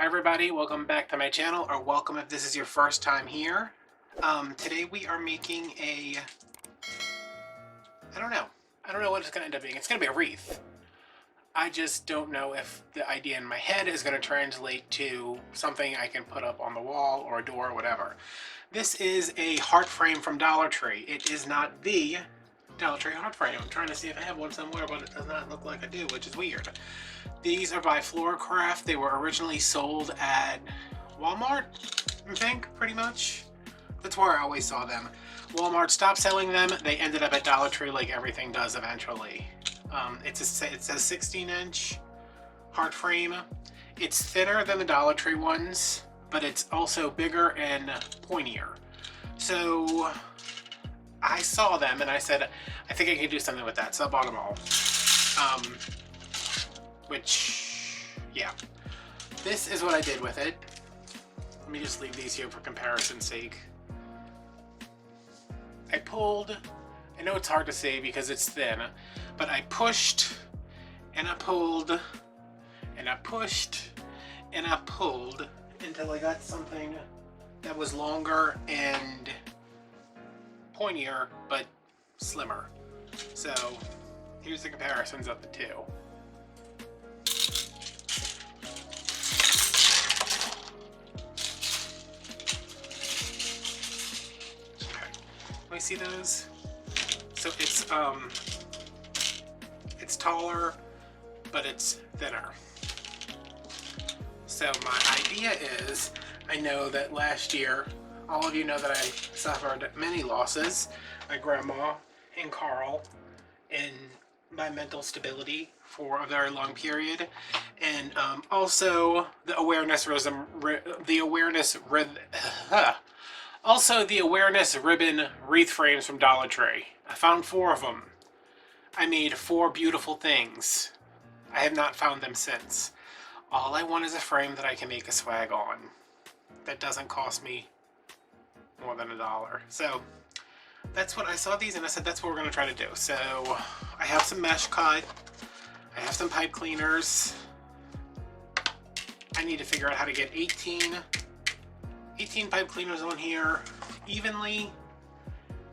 Hi everybody, welcome back to my channel, or welcome if this is your first time here. Today we are making a, I don't know what it's going to end up being. It's going to be a wreath. I just don't know if the idea in my head is going to translate to something I can put up on the wall or a door or whatever. This is a heart frame from Dollar Tree. It is not the Dollar Tree heart frame. I'm trying to see if I have one somewhere, but it does not look like I do, which is weird. These are by Floorcraft. They were originally sold at Walmart, I think, pretty much. That's where I always saw them. Walmart stopped selling them. They ended up at Dollar Tree like everything does eventually. It's a 16-inch heart frame. It's thinner than the Dollar Tree ones, but it's also bigger and pointier. So I saw them and I said, I think I can do something with that. So I bought them all. Yeah. This is what I did with it. Let me just leave these here for comparison's sake. I pulled, I know it's hard to see because it's thin, but I pushed and I pulled and I pushed and I pulled until I got something that was longer and pointier but slimmer. So here's the comparisons of the two. Can we see those? So it's taller, but it's thinner. So my idea is, I know that last year, all of you know that I suffered many losses. My grandma and Carl, and my mental stability for a very long period, and also the awareness ribbon wreath frames from Dollar Tree. I found 4 of them. I made 4 beautiful things. I have not found them since. All I want is a frame that I can make a swag on. That doesn't cost me more than $1. So that's what I saw these and I said that's what we're going to try to do. So I have some mesh cut. I have some pipe cleaners. I need to figure out how to get 18 pipe cleaners on here evenly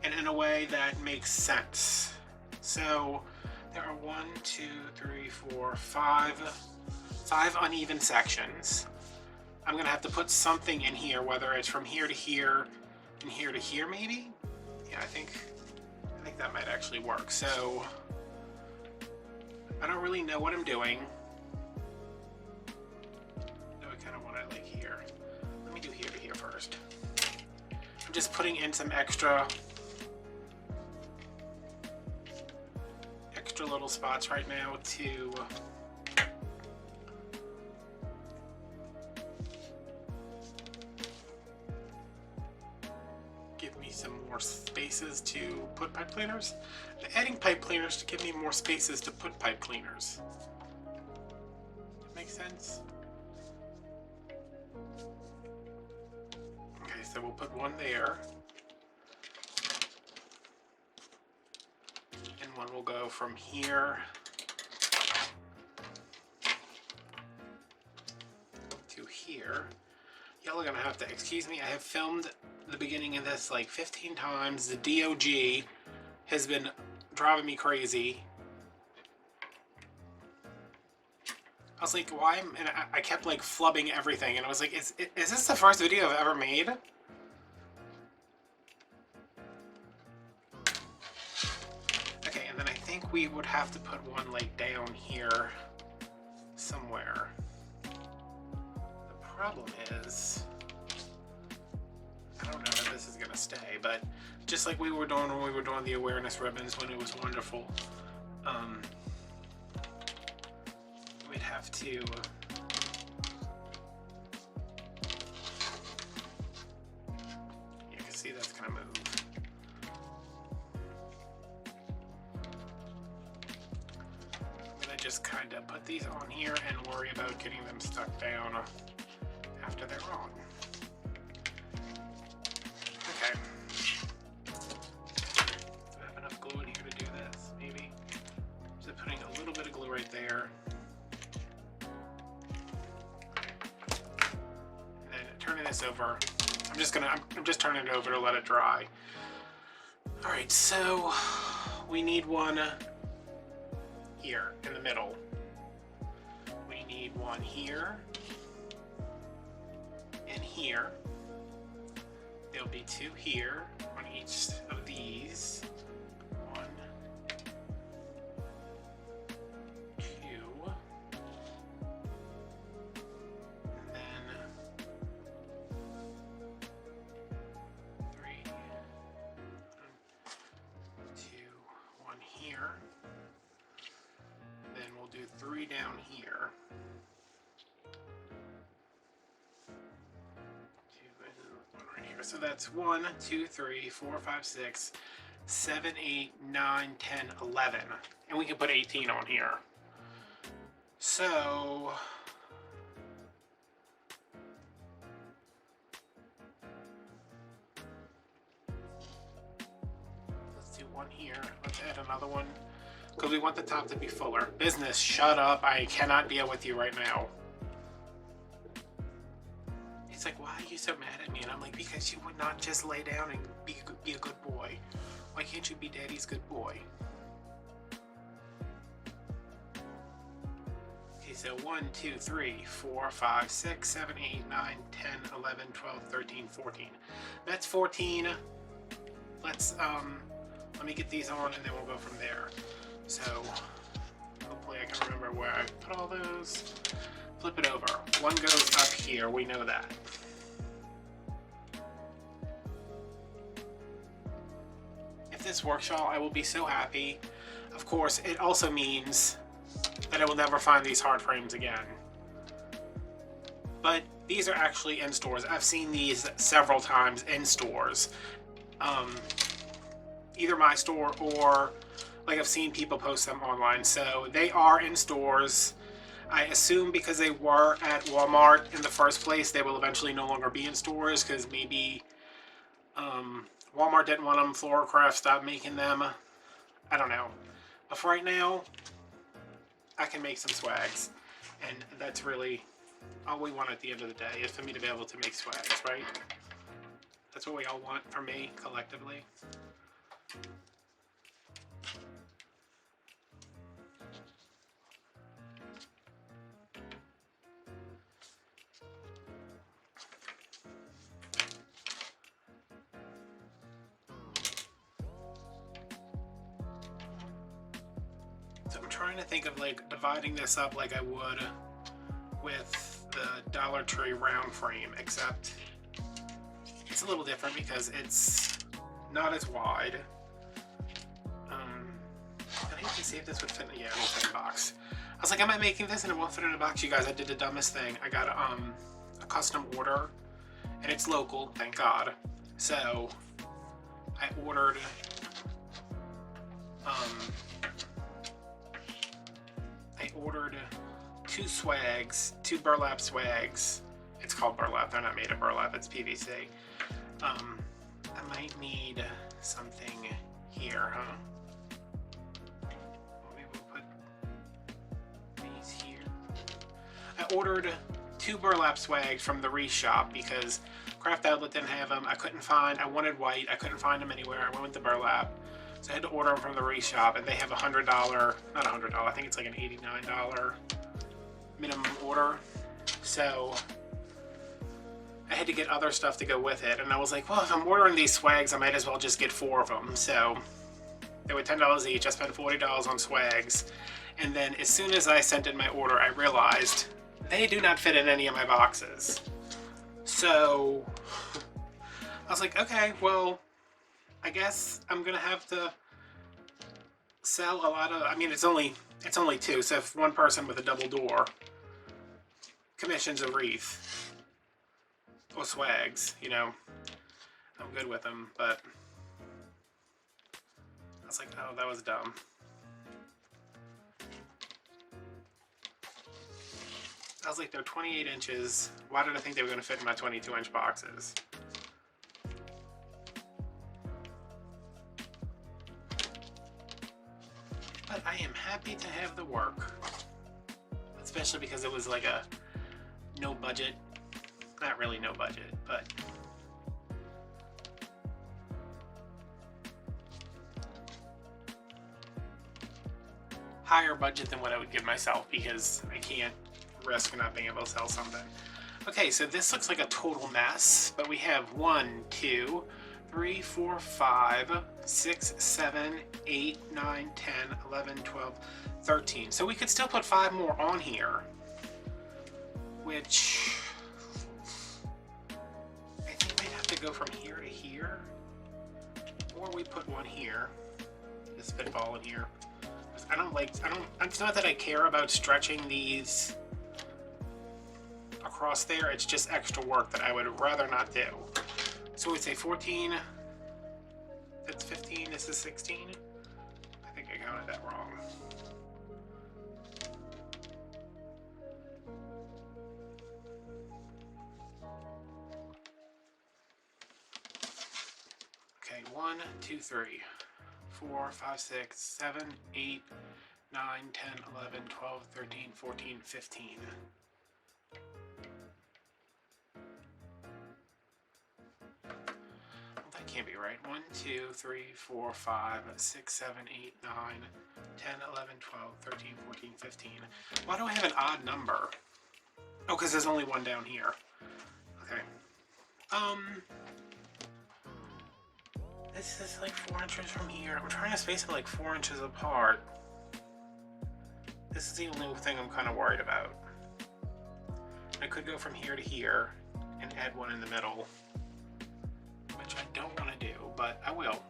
and in a way that makes sense. So there are 1, 2, 3, 4, 5 uneven sections. I'm gonna have to put something in here, whether it's from here to here and here to here maybe. Yeah, I think that might actually work. So I don't really know what I'm doing. No, I kind of want it like here. Let me do here to here first. I'm just putting in some extra little spots right now to give me some more spaces to put pipe cleaners. I'm adding pipe cleaners to give me more spaces to put pipe cleaners. That makes sense? Okay, so we'll put one there. And one will go from here to here. Y'all are gonna have to excuse me. I have filmed the beginning of this like 15 times. The DOG has been driving me crazy. I was like, why? And I kept like flubbing everything, and I was like, is this the first video I've ever made? Okay, and then I think we would have to put one like down here somewhere. The problem is, I don't know if this is gonna stay, but just like we were doing when we were doing the awareness ribbons when it was wonderful, we'd have to you can see that's gonna move. I'm gonna just kind of put these on here and worry about getting them stuck down after they're on. Okay. Do I have enough glue in here to do this? Maybe. Just putting a little bit of glue right there. this over. I'm just turning it over to let it dry. All right, so we need one here in the middle. We need one here and here. There'll be two here on each of these. One, two, and then three, two, one here. Then we'll do three down here. So that's 1, 2, 3, 4, 5, 6, 7, 8, 9, 10, 11. And we can put 18 on here. So let's do one here. Let's add another one. Because we want the top to be fuller. Business, shut up. I cannot deal with you right now. It's like, why are you so mad at me? And I'm like, because you would not just lay down and be a good boy. Why can't you be daddy's good boy? Okay, so 1, 2, 3, 4, 5, 6, 7, 8, 9, 10, 11, 12, 13, 14. That's 14. Let's, let me get these on and then we'll go from there. So, hopefully I can remember where I put all those. Flip it over. One goes up here, we know that. If this works, y'all, I will be so happy. Of course, it also means that I will never find these hard frames again. But these are actually in stores. I've seen these several times in stores. Either my store or like I've seen people post them online. So they are in stores. I assume because they were at Walmart in the first place, they will eventually no longer be in stores because maybe Walmart didn't want them, Floorcraft stopped making them. I don't know. But for right now, I can make some swags. And that's really all we want at the end of the day, is for me to be able to make swags, right? That's what we all want from me, collectively. So I'm trying to think of like dividing this up like I would with the Dollar Tree round frame, except it's a little different because it's not as wide. I hate to see if this would fit. Yeah, it will fit in a box. I was like, am I making this and it won't fit in a box? You guys, I did the dumbest thing. I got a custom order, and it's local, thank God. So I ordered two swags, two burlap swags. It's called burlap, they're not made of burlap, it's PVC. I might need something here, huh? Maybe we'll put these here. I ordered two burlap swags from the Wreath shop because Craft Outlet didn't have them. I wanted white, I couldn't find them anywhere. I went with the burlap. So I had to order them from the Wreath shop, and they have $100, not $100, I think it's like an $89 minimum order. So I had to get other stuff to go with it, and I was like, well, if I'm ordering these swags, I might as well just get 4 of them. So they were $10 each. I spent $40 on swags, and then as soon as I sent in my order, I realized they do not fit in any of my boxes. So I was like, okay, well, I guess I'm gonna have to sell a lot of, I mean, it's only 2, so if one person with a double door commissions a Wreath or swags, you know, I'm good with them. But I was like, oh, that was dumb. I was like, they're 28 inches. Why did I think they were going to fit in my 22-inch boxes? But I am happy to have the work. Especially because it was like a no budget Not really no budget, but higher budget than what I would give myself because I can't risk not being able to sell something. Okay, so this looks like a total mess, but we have 1, 2, 3, 4, 5, 6, 7, 8, 9, 10, 11, 12, 13. So we could still put 5 more on here, which I think we'd have to go from here to here, or we put one here, this spitball in here. It's not that I care about stretching these across there, it's just extra work that I would rather not do. So we'd say 14, that's 15, this is 16. I think I counted that wrong. Okay, 1, 2, 3, 4, 5, 6, 7, 8, 9, 10, 11, 12, 13, 14, 15. That can't be right. 1, 2, 3, 4, 5, 6, 7, 8, 9, 10, 11, 12, 13, 14, 15. Why do I have an odd number? Oh, because there's only one down here. Okay. This is like 4 inches from here. I'm trying to space them like 4 inches apart. This is the only thing I'm kind of worried about. I could go from here to here and add one in the middle, which I don't want to do, but I will.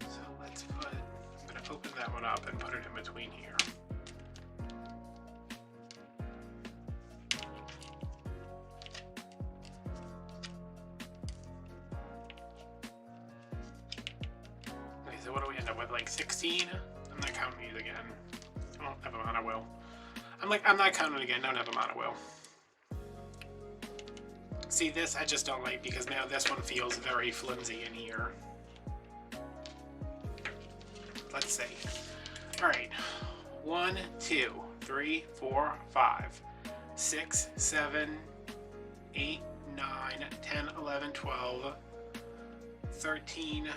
So let's put, I'm going to open that one up and put it in between here. So what do we end up with, like 16? I'm not counting these again. Oh, never mind, I will. I'm not counting again, no, never mind, I will. See, this I just don't like because now this one feels very flimsy in here. Let's see. Alright, 1, 2, 3, 4, 5, 6, 7, 8, 9, 10, 11, 12, 13,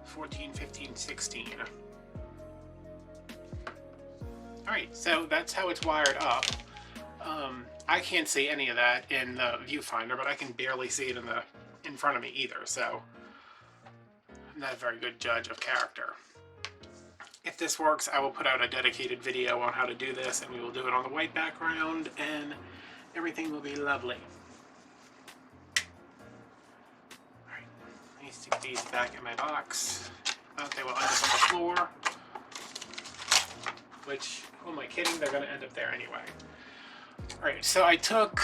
14, 15, 16. Alright, so that's how it's wired up. I can't see any of that in the viewfinder, but I can barely see it in front of me either, so I'm not a very good judge of character. If this works, I will put out a dedicated video on how to do this, and we will do it on the white background, and everything will be lovely. Alright, let me stick these back in my box. Okay, well, I'm just on the floor, which, who am I kidding? They're going to end up there anyway. Alright, so I took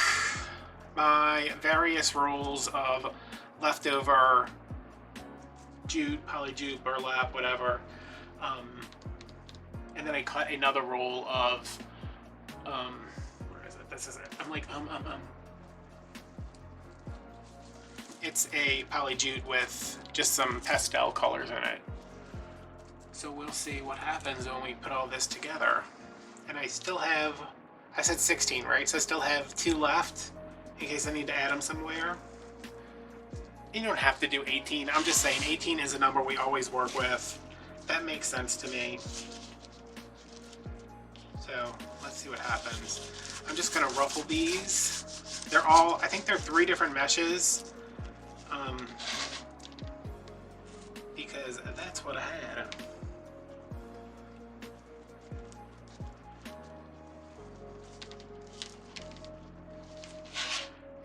my various rolls of leftover jute, poly jute, burlap, whatever, and then I cut another roll of, where is it? This is it. I'm like, It's a poly jute with just some pastel colors in it. So we'll see what happens when we put all this together. And I still have, I said 16, right? So I still have 2 left in case I need to add them somewhere. You don't have to do 18. I'm just saying 18 is a number we always work with. That makes sense to me. So let's see what happens. I'm just gonna ruffle these. They're all, I think they're 3 different meshes. Because that's what I had.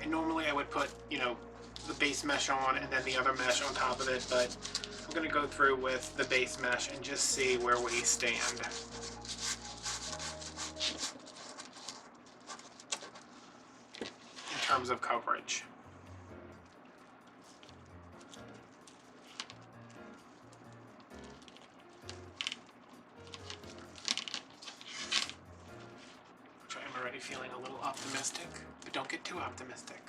And normally I would put, you know, the base mesh on and then the other mesh on top of it, but I'm going to go through with the base mesh and just see where we stand. In terms of coverage. feeling a little optimistic, but don't get too optimistic.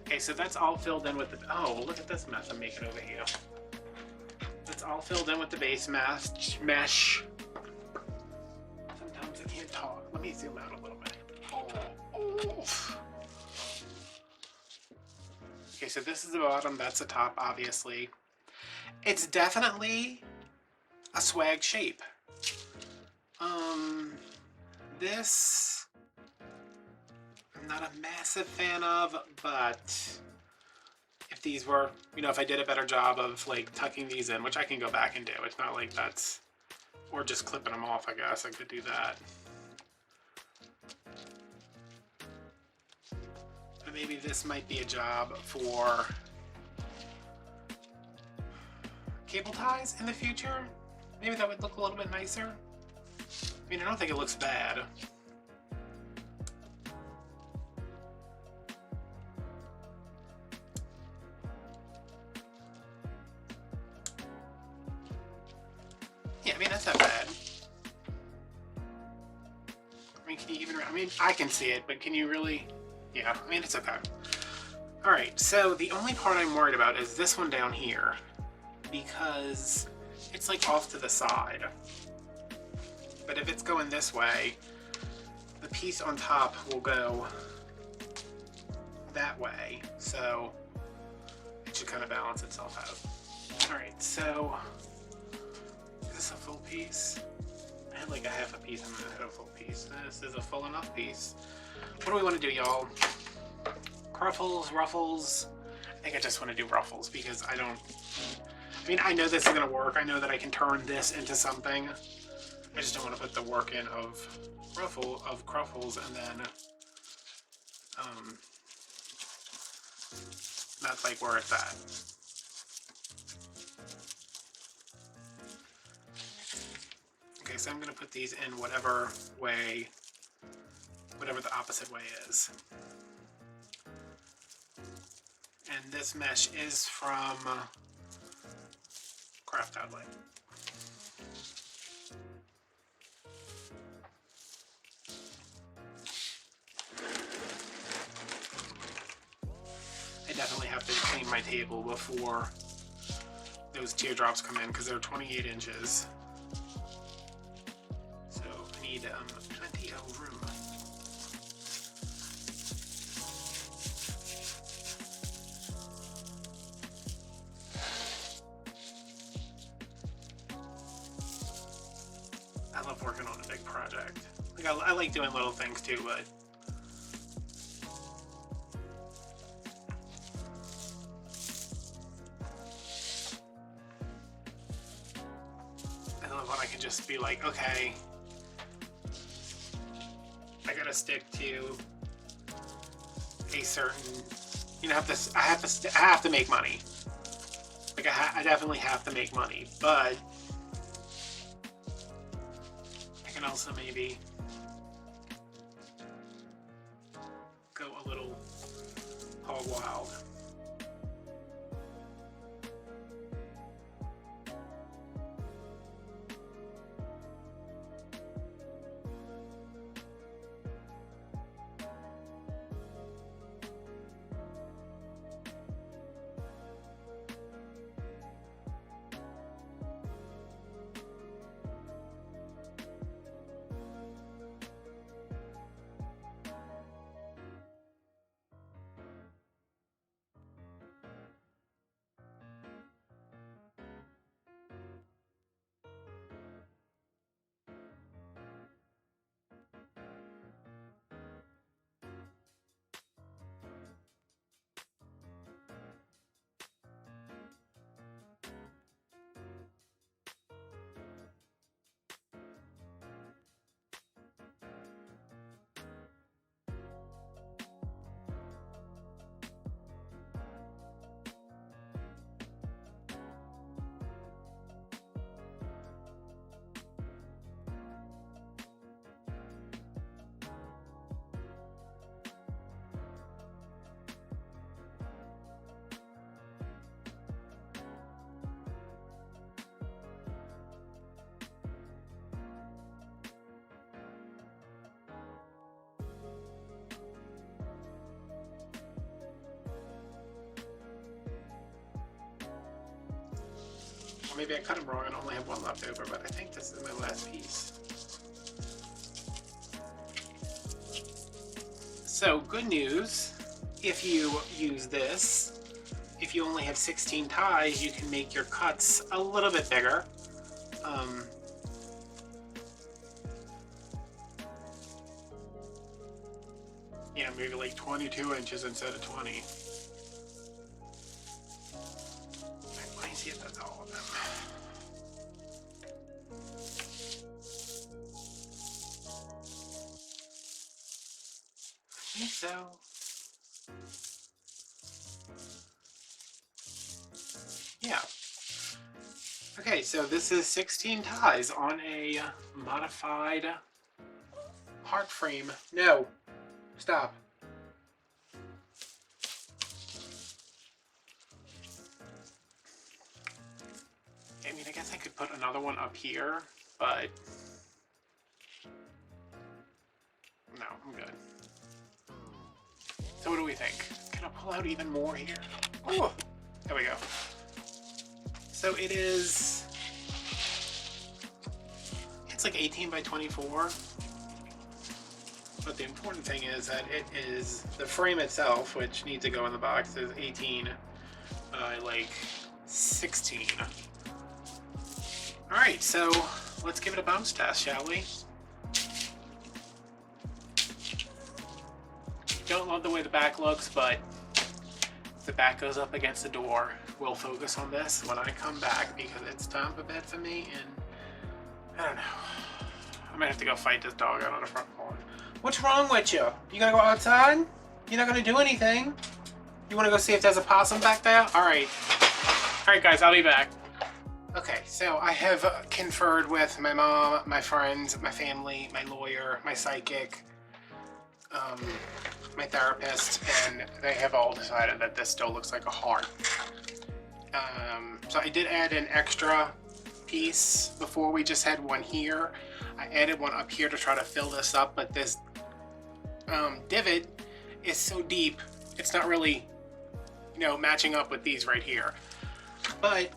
Okay, so that's all filled in with the, oh, look at this mess I'm making over here. That's all filled in with the base mesh. Sometimes I can't talk. Let me zoom out a little bit. Oh. Okay, so this is the bottom, that's the top, obviously. It's definitely a swag shape. This I'm not a massive fan of, but if these were, you know, if I did a better job of like tucking these in, which I can go back and do, it's not like that's, or just clipping them off, I guess I could do that. But maybe this might be a job for cable ties in the future. Maybe that would look a little bit nicer. I mean, I don't think it looks bad. Yeah, I mean, that's not bad. I mean, can you even, I mean, I can see it, but can you really? Yeah, I mean, it's okay. All right, so the only part I'm worried about is this one down here, because it's like off to the side. But if it's going this way, the piece on top will go that way, so it should kind of balance itself out. All right, so is this a full piece? I had like a half a piece and I had a full piece. This is a full enough piece. What do we want to do, y'all? Ruffles, ruffles. I think I just want to do ruffles because I mean, I know this is gonna work. I know that I can turn this into something. I just don't want to put the work in of cruffles and then that's like where it's at. Okay, so I'm gonna put these in whatever way, whatever the opposite way is. And this mesh is from Craft Outlet. I definitely have to clean my table before those teardrops come in because they're 28 inches. So I need plenty of room. I love working on a big project. Like I like doing little things too, but I love when I can just be like, okay, I gotta stick to a certain, you know, I have to make money. Like I definitely have to make money, but I can also maybe go a little wild. Maybe I cut them wrong and only have one left over, but I think this is my last piece. So good news, if you use this, if you only have 16 ties, you can make your cuts a little bit bigger. Yeah, maybe like 22 inches instead of 20. Let me see if that's all of them. I think so. Yeah. Okay, so this is 16 ties on a modified heart frame. No, stop. I mean, I guess I could put another one up here, but no, I'm good. So what do we think? Can I pull out even more here? Oh, there we go. So it is, it's like 18 by 24. But the important thing is that it is, the frame itself, which needs to go in the box, is 18 by like 16. Alright, so let's give it a bounce test, shall we? Don't love the way the back looks, but if the back goes up against the door, we'll focus on this when I come back because it's time for bed for me, and I don't know. I might have to go fight this dog out on the front lawn. What's wrong with you? You gonna go outside? You're not gonna do anything? You wanna go see if there's a possum back there? Alright. Alright guys, I'll be back. Okay, so I have conferred with my mom, my friends, my family, my lawyer, my psychic, my therapist, and they have all decided that this still looks like a heart. So I did add an extra piece before. We just had one here. I added one up here to try to fill this up, but this divot is so deep, it's not really, you know, matching up with these right here. But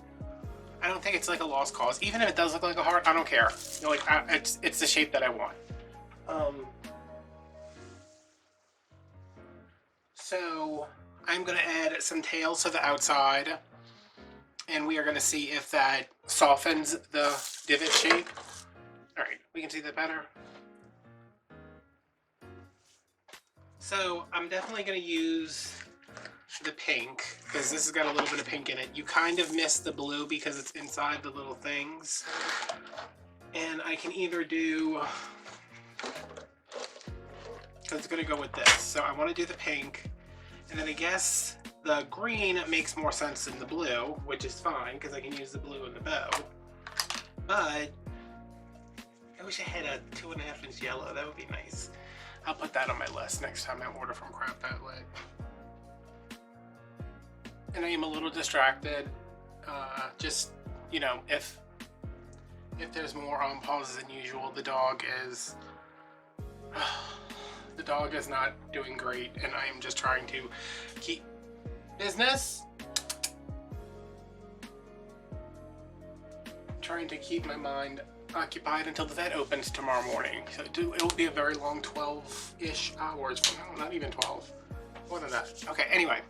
I don't think it's like a lost cause. Even if it does look like a heart, I don't care. You know, like it's the shape that I want. So I'm gonna add some tails to the outside, and we are gonna see if that softens the divot shape. All right, we can see that better. So I'm definitely gonna use the pink because this has got a little bit of pink in it. You kind of miss the blue because it's inside the little things. And I can either do, it's gonna go with this. So I wanna do the pink, and then I guess the green makes more sense than the blue, which is fine because I can use the blue in the bow. But I wish I had a 2.5 inch yellow, that would be nice. I'll put that on my list next time I order from Craft Outlet. and I am a little distracted. Just, you know, if there's more on pauses than usual, the dog is not doing great, and I am just trying to keep business. Trying to keep my mind occupied until the vet opens tomorrow morning. So it will be a very long 12-ish hours from now, not even 12, more than that. Okay, anyway,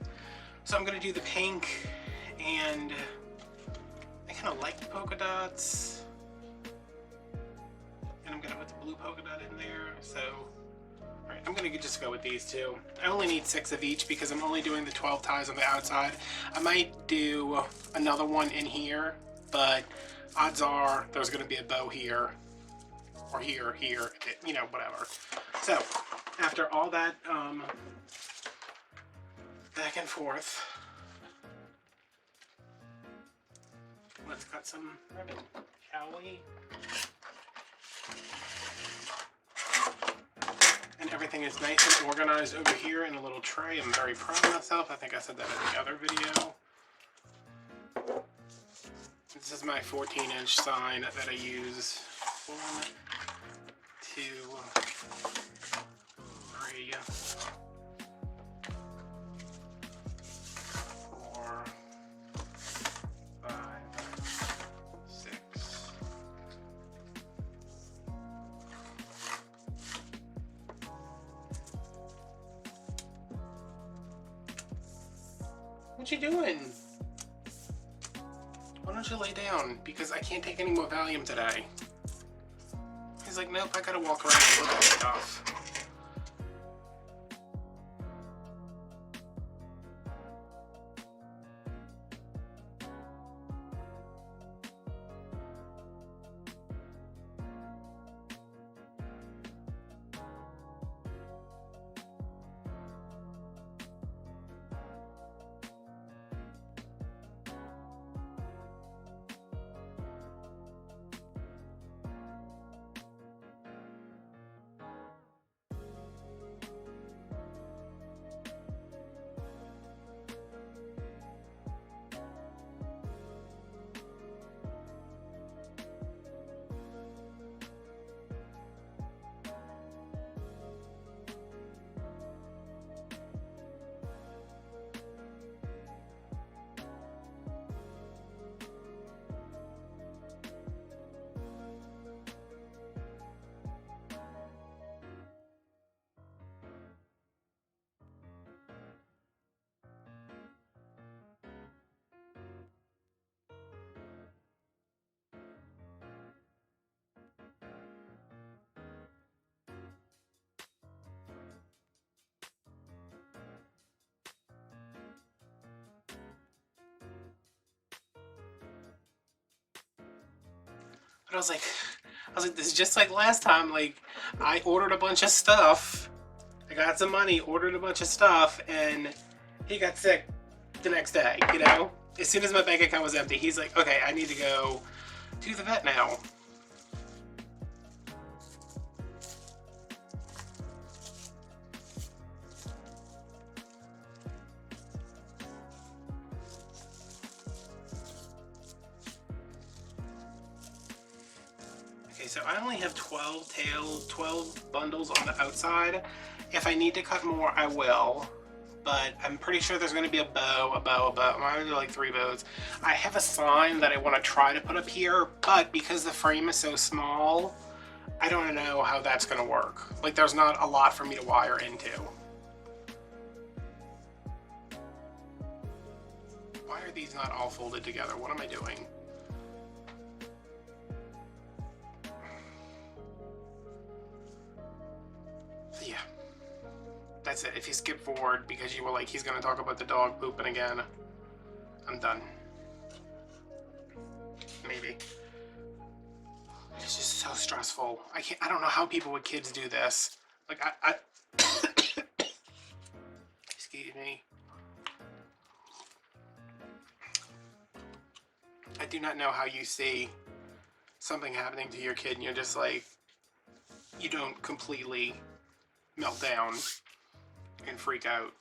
so I'm gonna do the pink, and I kind of like the polka dots, and I'm gonna put the blue polka dot in there. So, all right, I'm gonna just go with these two. I only need 6 of each because I'm only doing the 12 ties on the outside. I might do another one in here, but odds are there's going to be a bow here, or here, you know, whatever. So, after all that back and forth, let's cut some ribbon, shall we? And everything is nice and organized over here in a little tray. I'm very proud of myself. I think I said that in the other video. This is my 14-inch sign that I use. 1, 2, 3, 4, 5, 6. What you doing? Why don't you lay down? Because I can't take any more Valium today. He's like, nope, I gotta walk around and look at stuff. But I was like, this is just like last time. Like, I ordered a bunch of stuff. I got some money, ordered a bunch of stuff, and he got sick the next day, you know? As soon as my bank account was empty, he's like, okay, I need to go to the vet now. Okay, so I only have 12 bundles on the outside. If I need to cut more, I will. But I'm pretty sure there's going to be a bow. I'm going to do like 3 bows. I have a sign that I want to try to put up here, but because the frame is so small, I don't know how that's going to work. Like, there's not a lot for me to wire into. Why are these not all folded together? What am I doing? Yeah. That's it. If you skip forward because you were like, he's gonna talk about the dog pooping again, I'm done. Maybe. It's just so stressful. I don't know how people with kids do this. Like, I excuse me. I do not know how you see something happening to your kid and you're just like, you don't completely melt down and freak out.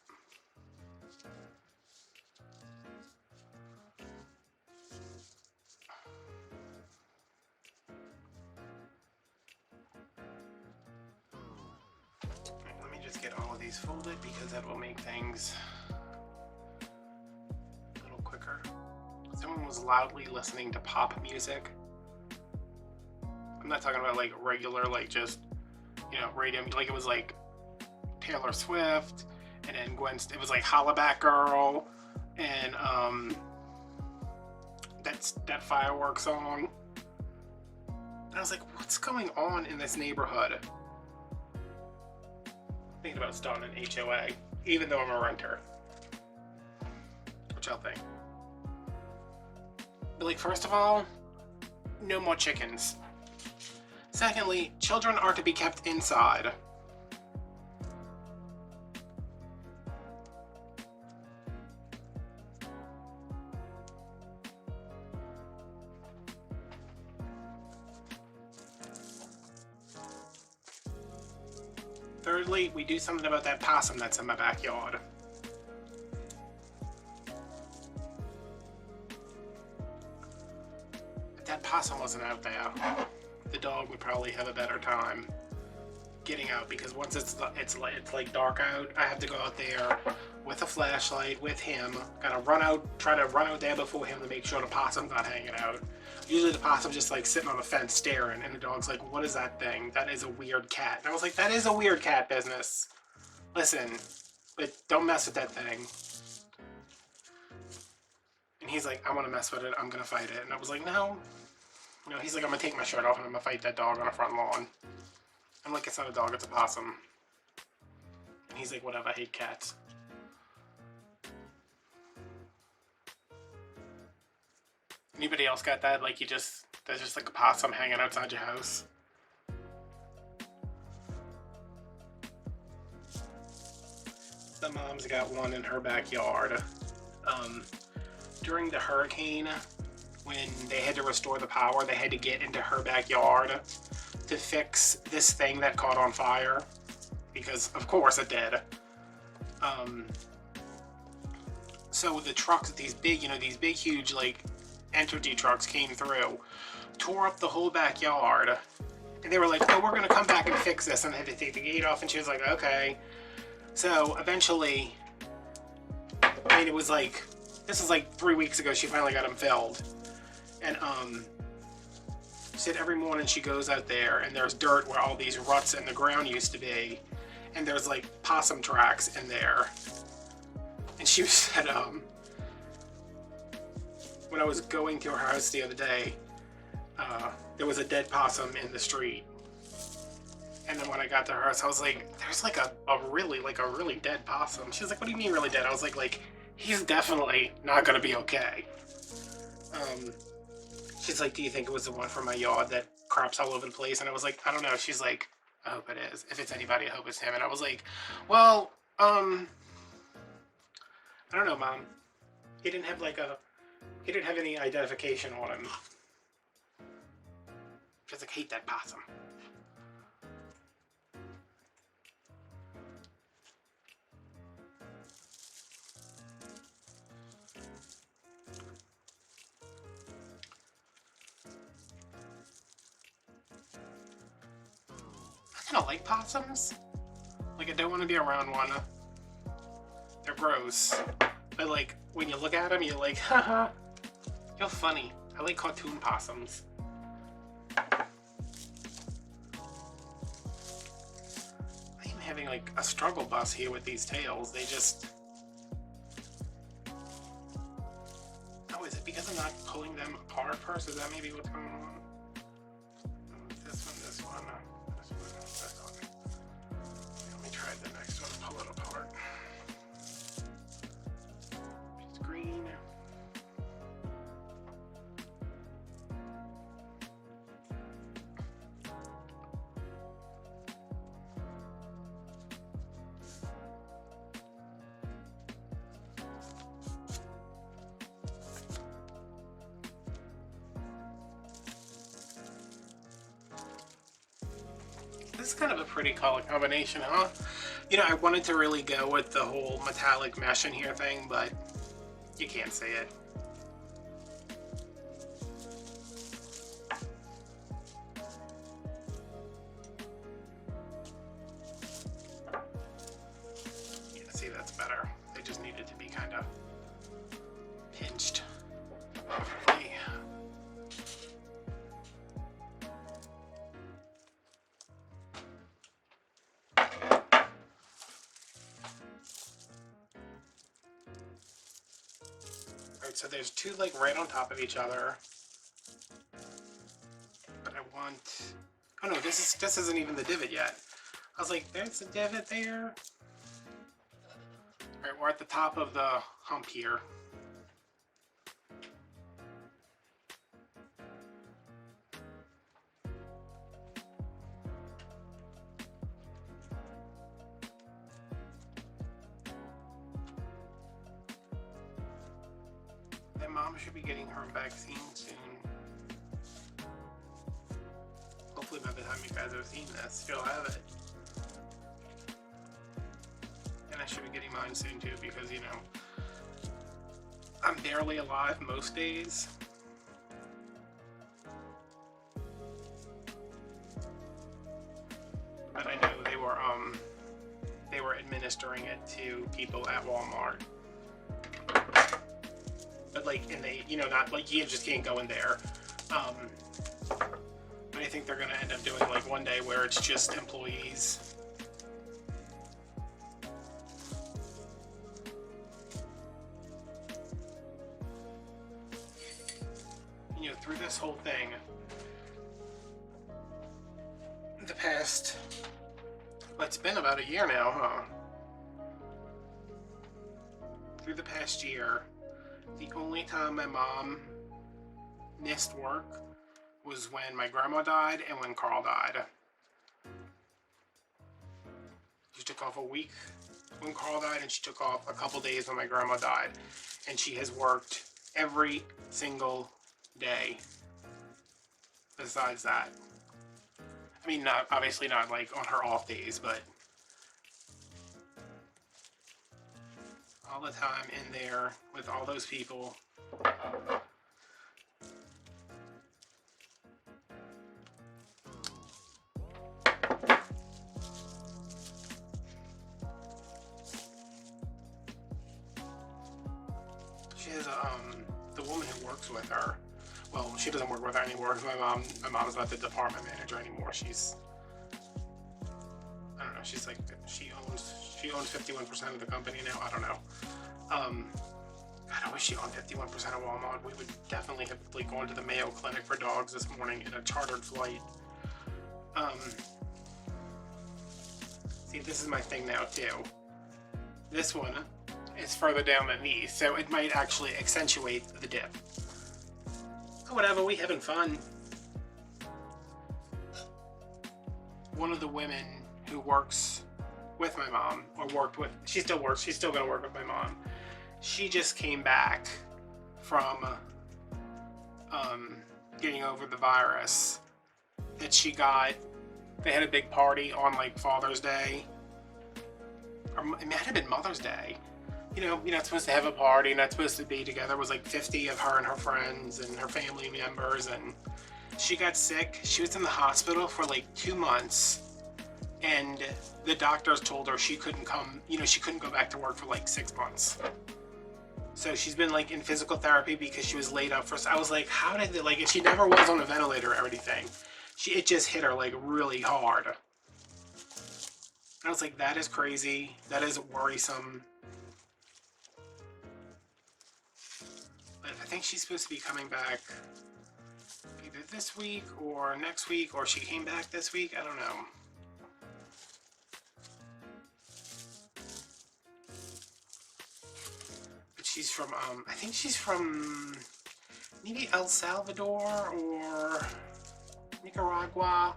Right, let me just get all of these folded because that will make things a little quicker. Someone was loudly listening to pop music. I'm not talking about like regular, like just, you know, radio, like it was like Taylor Swift, and then it was like Hollaback Girl, and that fireworks song. And I was like, what's going on in this neighborhood? Thinking about starting an HOA, even though I'm a renter. What y'all think? But like, first of all, no more chickens. Secondly, children are to be kept inside. Thirdly, we do something about that possum that's in my backyard. If that possum wasn't out there, the dog would probably have a better time getting out, because once it's like dark out, I have to go out there with a flashlight with him. Gotta try to run out there before him to make sure the possum's not hanging out. Usually the possum's just like sitting on a fence staring, and the dog's like, what is that thing? That is a weird cat. And I was like, that is a weird cat business. Listen, but don't mess with that thing. And he's like, I want to mess with it, I'm gonna fight it. And I was like, no. You know, he's like, I'm gonna take my shirt off and I'm gonna fight that dog on the front lawn. I'm like, it's not a dog, it's a possum. And he's like, whatever, I hate cats. Anybody else got that? Like, there's just like a possum hanging outside your house? The mom's got one in her backyard. During the hurricane, when they had to restore the power, they had to get into her backyard to fix this thing that caught on fire, because of course it did. So the trucks, these big huge like energy trucks came through, tore up the whole backyard, and they were like, oh, we're gonna come back and fix this, and they had to take the gate off, and she was like, okay. So eventually, I mean, it was like, this is like 3 weeks ago, she finally got them filled. And she said every morning she goes out there and there's dirt where all these ruts in the ground used to be, and there's like possum tracks in there. And she said, when I was going to her house the other day, there was a dead possum in the street. And then when I got to her house, I was like, there's like a really dead possum. She was like, what do you mean really dead? I was like, he's definitely not gonna be okay. She's like, do you think it was the one from my yard that craps all over the place? And I was like, I don't know. She's like, I hope it is. If it's anybody, I hope it's him. And I was like, well, I don't know, Mom. He didn't have any identification on him. She's like, hate that possum. I don't like possums. Like, I don't want to be around one. They're gross. But like, when you look at them, you're like, haha, you're funny. I like cartoon possums. I am having like a struggle bus here with these tails. They just... Oh, is it because I'm not pulling them apart first? Is that maybe what's going on? This one, this one, this one, this one. Let me try the next one, pull it apart. It's green. This is kind of a pretty color combination, huh? You know, I wanted to really go with the whole metallic mesh in here thing, but you can't see it. Alright, so there's two like right on top of each other. But I want... Oh no, this isn't even the divot yet. I was like, there's a divot there. Alright, we're at the top of the hump here. And Mom should be getting her vaccine soon. Hopefully by the time you guys have seen this, she'll have it. And I should be getting mine soon too, because, you know, I'm barely alive most days. But I know they were administering it to people at Walmart. But like, and they, you know, not like you just can't go in there. But I think they're gonna end up doing like one day where it's just employees. You know, through this whole thing, the past, well, it's been about a year now, huh? Through the past year, the only time my mom missed work was when my grandma died and when Carl died. She took off a week when Carl died, and she took off a couple days when my grandma died. And she has worked every single day besides that. I mean, not obviously not like on her off days, but all the time in there with all those people. She has the woman who works with her. Well, she doesn't work with her anymore because my mom's not the department manager anymore. She's, I don't know, she's like, she owns 51% of the company now. I don't know. God, I wish she owned 51% of Walmart. We would definitely have like gone to the Mayo Clinic for dogs this morning in a chartered flight. See, this is my thing now too. This one is further down than these, so it might actually accentuate the dip. Oh, whatever, we having fun. One of the women who works with my mom, or worked with, she still works, she's still gonna work with my mom. She just came back from getting over the virus that she got. They had a big party on like Father's Day, or it might have been Mother's Day. You know, you're not supposed to have a party, not supposed to be together. It was like 50 of her and her friends and her family members, and she got sick. She was in the hospital for like 2 months, and the doctors told her she couldn't come, you know, she couldn't go back to work for like 6 months. So she's been like in physical therapy because she was laid up for, I was like, how did it, like, and she never was on a ventilator or anything. It just hit her like really hard. I was like, that is crazy. That is worrisome. But I think she's supposed to be coming back either this week or next week, or she came back this week. I don't know. But she's from, I think she's from maybe El Salvador or Nicaragua.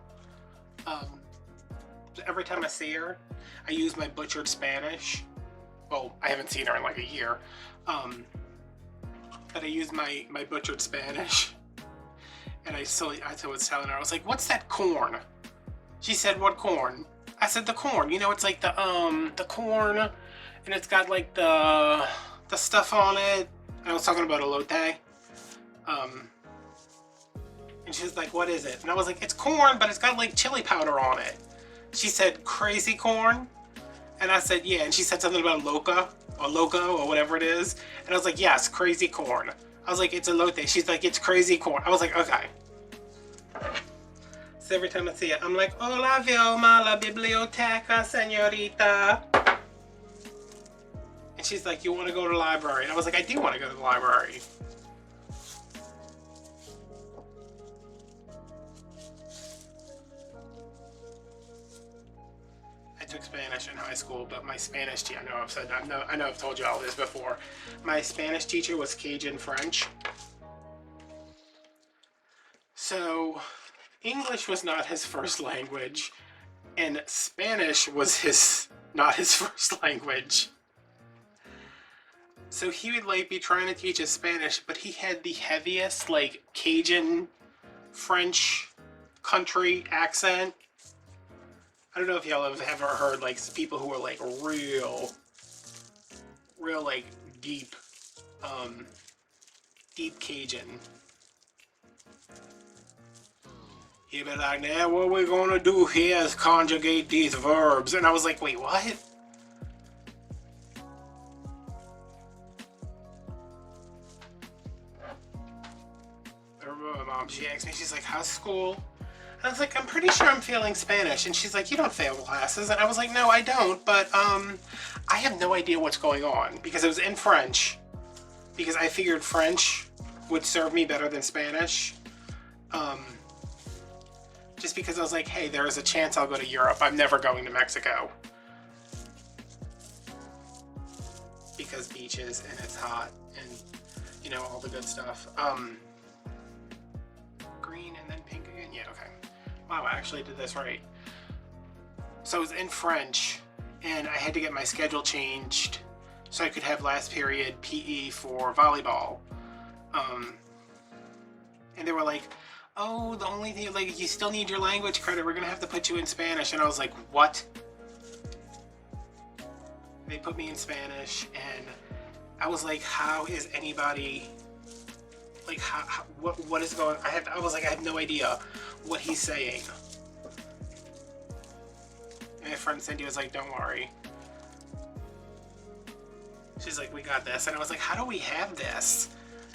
Every time I see her, I use my butchered Spanish. Well, I haven't seen her in like a year. But I use my butchered Spanish. And I was telling her, I was like, what's that corn? She said, what corn? I said, the corn. You know, it's like the corn, and it's got like the stuff on it. I was talking about elote. And she was like, what is it? And I was like, it's corn, but it's got like chili powder on it. She said, crazy corn? And I said, yeah. And she said something about loco or whatever it is. And I was like, yes, crazy corn. I was like, it's elote. She's like, it's crazy corn. I was like, okay. So every time I see it, I'm like, hola, vio la biblioteca, señorita. And she's like, you want to go to the library? And I was like, I do want to go to the library. I took Spanish in high school, but my Spanish teacher, I know I've told you all this before. My Spanish teacher was Cajun French. So English was not his first language, and Spanish was not his first language. So he would like be trying to teach us Spanish, but he had the heaviest like Cajun French country accent. I don't know if y'all have ever heard like people who are like real like deep Cajun. He'd be like, now what we're gonna do here is conjugate these verbs. And I was like, wait, what? My mom, she asked me, she's like, how's school? And I was like, I'm pretty sure I'm failing Spanish. And she's like, you don't fail classes. And I was like, no, I don't. But I have no idea what's going on because it was in French. Because I figured French would serve me better than Spanish. Just because I was like, hey, there is a chance I'll go to Europe. I'm never going to Mexico. Because beaches and it's hot and, you know, all the good stuff. Green and then pink again? Yeah, okay. Wow, I actually did this right. So it was in French, and I had to get my schedule changed so I could have last period PE for volleyball. And they were like, oh, the only thing, like, you still need your language credit. We're gonna have to put you in Spanish. And I was like, what? They put me in Spanish, and I was like, how is anybody, like, what is going on? I was like, I have no idea what he's saying. And my friend Cindy was like, don't worry. She's like, we got this. And I was like, how do we have this?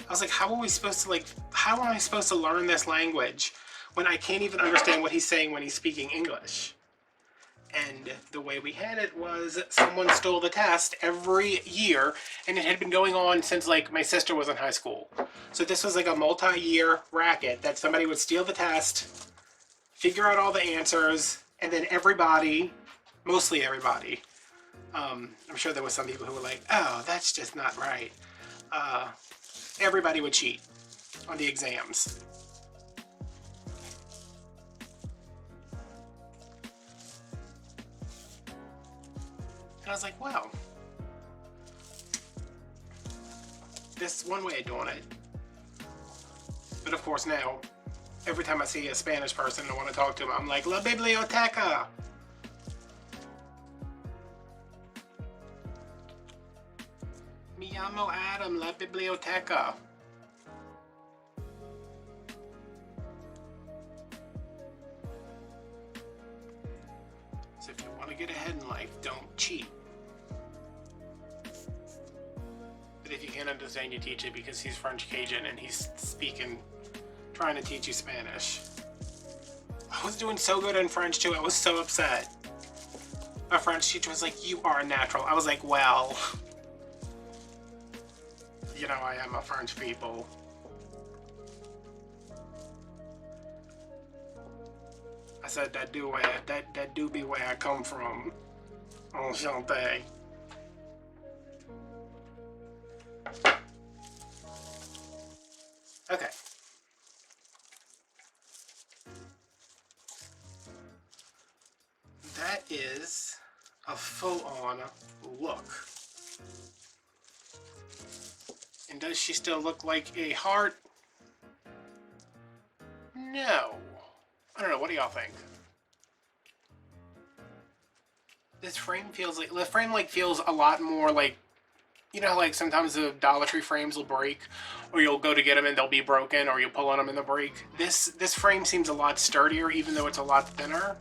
I was like, how are we supposed to, like, how am I supposed to learn this language when I can't even understand what he's saying when he's speaking English? And the way we had it was someone stole the test every year, and it had been going on since like my sister was in high school. So this was like a multi-year racket that somebody would steal the test, figure out all the answers, and then everybody, mostly everybody, I'm sure there was some people who were like, oh, that's just not right. Everybody would cheat on the exams. And I was like, wow, this is one way of doing it. But of course now, every time I see a Spanish person and I want to talk to them, I'm like, La biblioteca. Me llamo Adam, la biblioteca. So if you want to get ahead in life, don't cheat. But if you can't understand, you teach it because he's French Cajun and he's trying to teach you Spanish. I was doing so good in French too, I was so upset. My French teacher was like, you are a natural. I was like, well, you know, I am a French people. I said, that do be where I come from. Enchanté. Okay. That is a full-on look. And does she still look like a heart? No. I don't know, what do y'all think? This frame feels like, the frame like feels a lot more like, you know, like sometimes the Dollar Tree frames will break, or you'll go to get them and they'll be broken, or you'll pull on them and they'll break. This frame seems a lot sturdier, even though it's a lot thinner.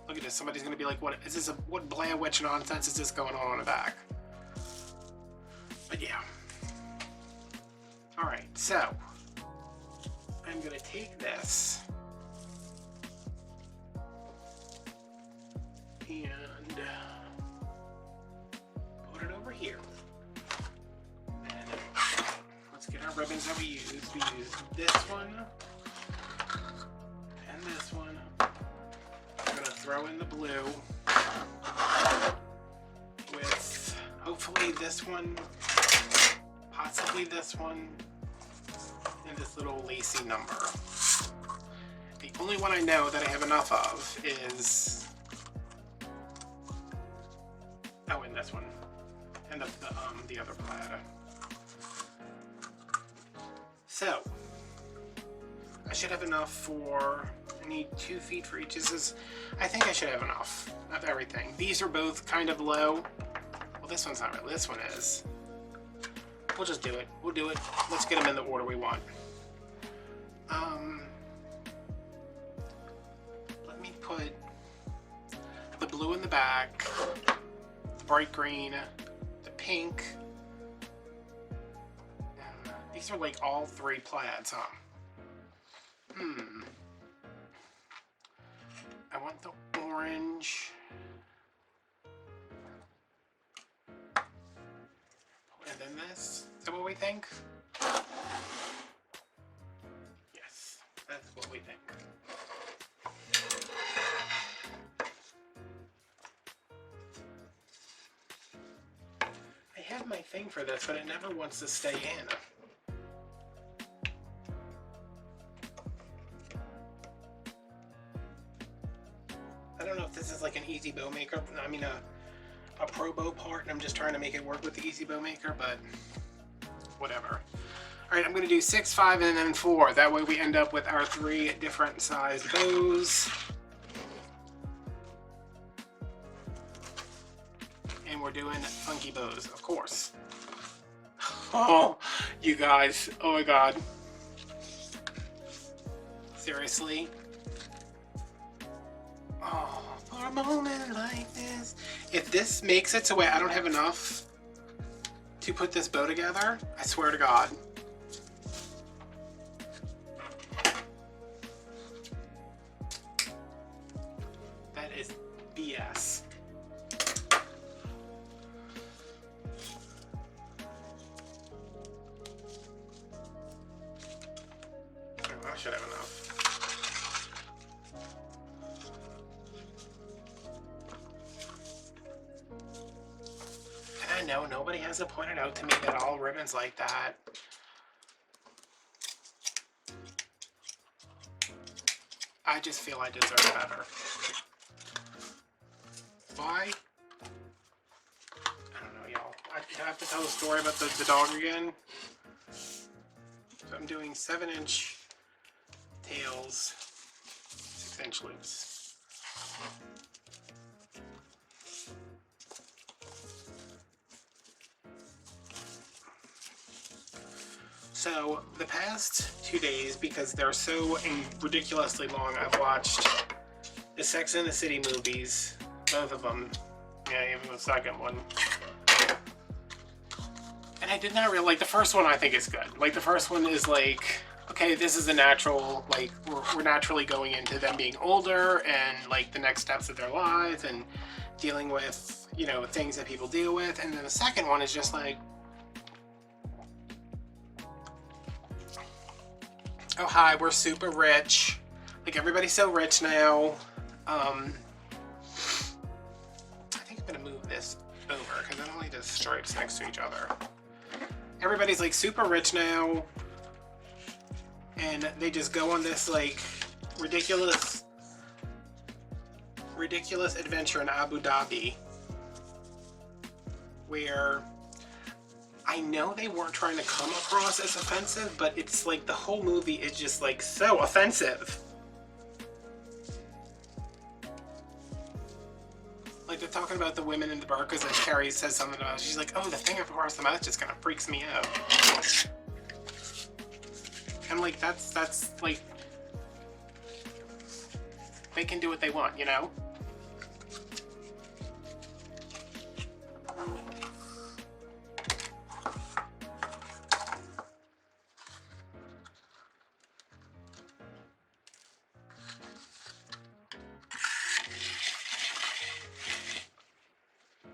Look at this, somebody's gonna be like, what is this, what Blair Witch nonsense is this going on the back? But yeah. Alright, so, I'm gonna take this and ribbons that we use this one and this one. I'm gonna throw in the blue with hopefully this one, possibly this one, and this little lacy number. The only one I know that I have enough of is, oh, and this one, and the other plaid. So, I should have enough for, I need 2 feet for each. I think I should have enough of everything. These are both kind of low. Well, this one's not really, this one is. We'll just do it. We'll do it. Let's get them in the order we want. Let me put the blue in the back, the bright green, the pink. These are like all 3 plaids, huh? I want the orange. And then this. Is that what we think? Yes, that's what we think. I have my thing for this, but it never wants to stay in. I don't know if this is like an easy bow maker. I mean a pro bow part, and I'm just trying to make it work with the easy bow maker, but whatever. All right, I'm gonna do 6, 5, and then 4. That way we end up with our 3 different sized bows. And we're doing funky bows, of course. Oh, you guys, oh my God. Seriously? Oh, for a moment like this. If this makes it so I don't have enough to put this bow together, I swear to God. That is BS. Oh, I should have enough. And I know nobody has to point it out to me that all ribbons like that. I just feel I deserve better. Why? I don't know, y'all. I have to tell the story about the dog again. So I'm doing 7-inch tails, 6-inch loops. So the past 2 days, because they're so ridiculously long, I've watched the Sex and the City movies, both of them. Yeah, even the second one. And I did not really like the first one. I think is good. Like the first one is like, okay, this is a natural, like we're naturally going into them being older and like the next steps of their lives and dealing with, you know, things that people deal with. And then the second one is just like, oh hi, we're super rich. Like everybody's so rich now. I think I'm gonna move this over because it only does stripes next to each other. Everybody's like super rich now, and they just go on this like ridiculous adventure in Abu Dhabi, where I know they weren't trying to come across as offensive, but it's like the whole movie is just like so offensive. Like they're talking about the women in the burqas, and Carrie says something about, she's like, oh, the thing across the mouth just kind of freaks me out. And like that's like, they can do what they want, you know?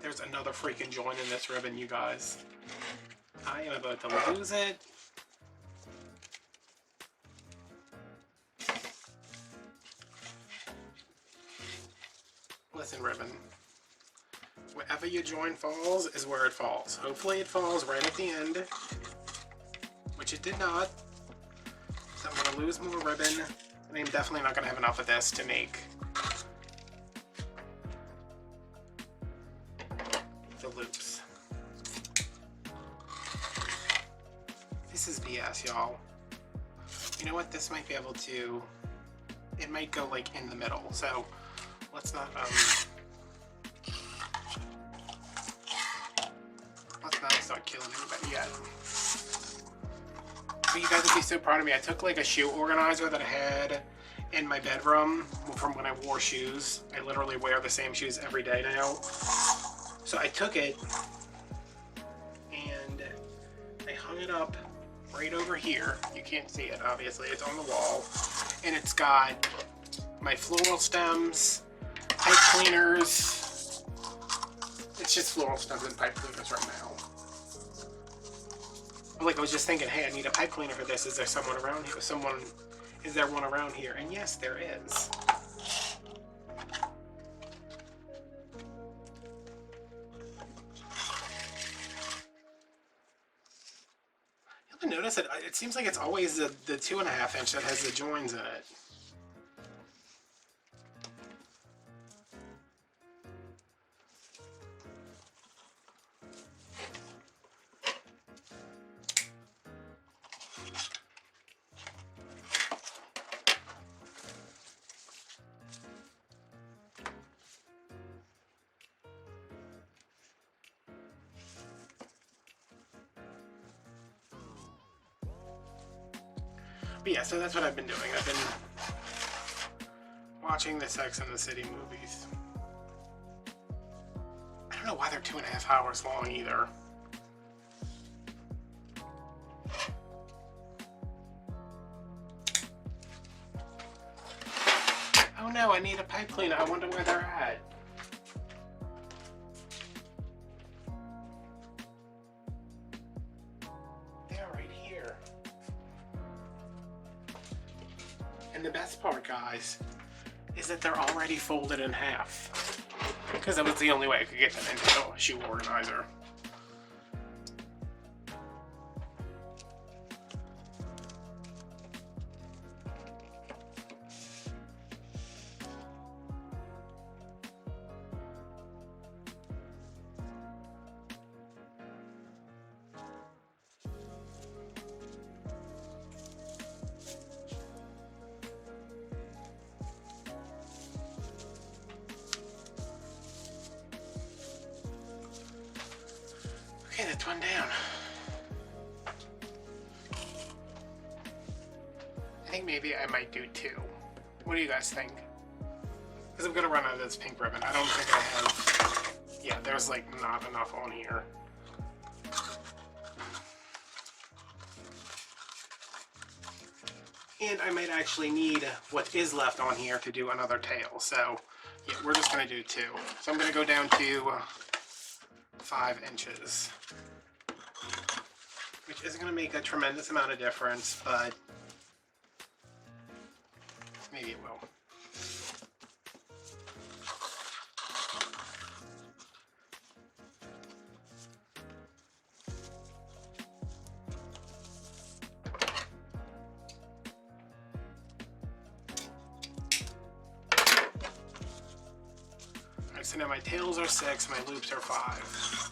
There's another freaking joint in this ribbon, you guys. I am about to lose it. Listen, ribbon. Wherever you join falls is where it falls. Hopefully it falls right at the end, which it did not. So I'm going to lose more ribbon, and I'm definitely not going to have enough of this to make the loops. This is BS, y'all. You know what? This might be able to... It might go like in the middle, so let's not start killing anybody yet. But you guys would be so proud of me. I took like a shoe organizer that I had in my bedroom from when I wore shoes. I literally wear the same shoes every day now. So I took it and I hung it up right over here. You can't see it, obviously. It's on the wall. And it's got my floral stems, pipe cleaners. It's just floral stems and pipe cleaners right now. Like, I was just thinking, hey, I need a pipe cleaner for this. Is there someone around here? Is there one around here? And yes, there is. You'll notice that it seems like it's always the 2.5 inch that has the joins in it. But yeah, so that's what I've been doing. I've been watching the Sex and the City movies. I don't know why they're 2.5 hours long either. Oh no, I need a pipe cleaner. I wonder where they're at. And the best part, guys, is that they're already folded in half. Because that was the only way I could get them into the shoe organizer. Okay, that's one down. I think maybe I might do 2. What do you guys think? Because I'm going to run out of this pink ribbon. I don't think I have... Yeah, there's like not enough on here. And I might actually need what is left on here to do another tail. So, yeah, we're just going to do 2. So I'm going to go down to 5 inches. Which isn't going to make a tremendous amount of difference, but maybe it will. Alright, so now my tails are 6, my loops are 5.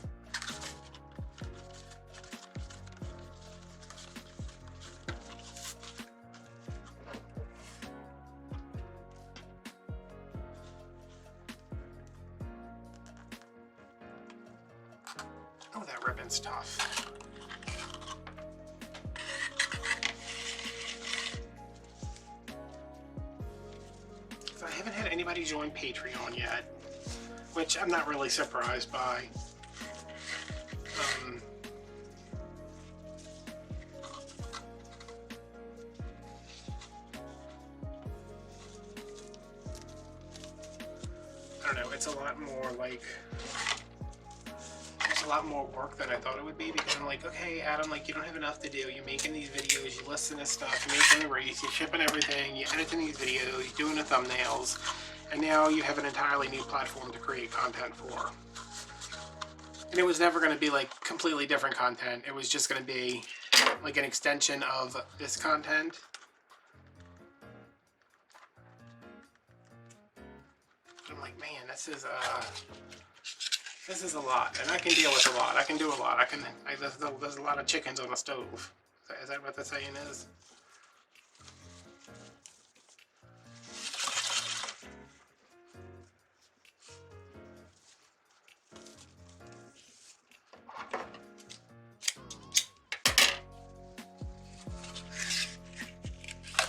Oh, that ribbon's tough. So I haven't had anybody join Patreon yet, which I'm not really surprised by. I don't know, it's a lot more like... It's a lot more work than I thought it would be, because I'm like, okay, Adam, like, you don't have enough to do. You're making these videos, you listen to stuff, you're making the wreath, you're shipping everything, you're editing these videos, you're doing the thumbnails, And now you have an entirely new platform to create content for. And it was never going to be like completely different content. It was just going to be like an extension of this content. But I'm like, man, this is a lot, and I can deal with a lot. I can do a lot. There's a lot of chickens on the stove. Is that what the saying is?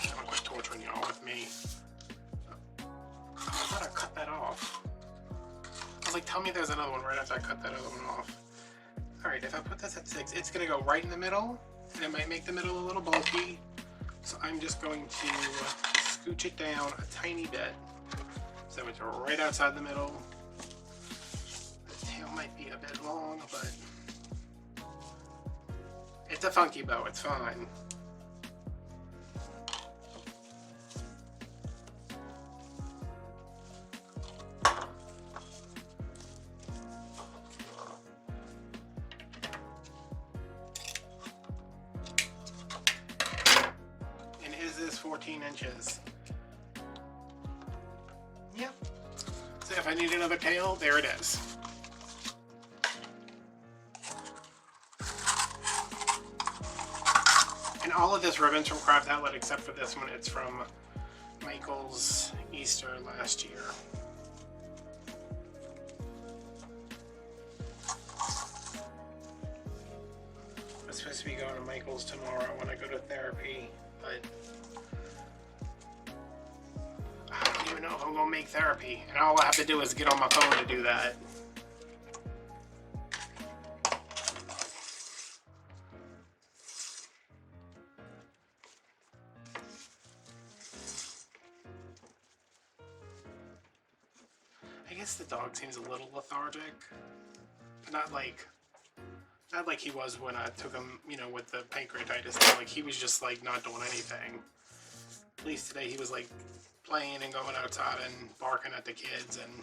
I'm quit torturing y'all with me. I thought I cut that off. I was like, tell me there's another one right after I cut that other one off. Alright, if I put this at 6, it's going to go right in the middle, and it might make the middle a little bulky. So I'm just going to scooch it down a tiny bit. So it's right outside the middle. The tail might be a bit long, but it's a funky bow, it's fine. And is this 14 inches? Yep. So if I need another tail, there it is. And all of this ribbon's from Craft Outlet except for this one. It's from Michael's Easter last year. I'm supposed to be going to Michael's tomorrow when I go to therapy, but I don't even know if I'm going to make therapy. And all I have to do is get on my phone to do that. I guess the dog seems a little lethargic. Not like he was when I took him, you know, with the pancreatitis thing. Like, he was just like not doing anything. At least today he was like playing and going outside and barking at the kids and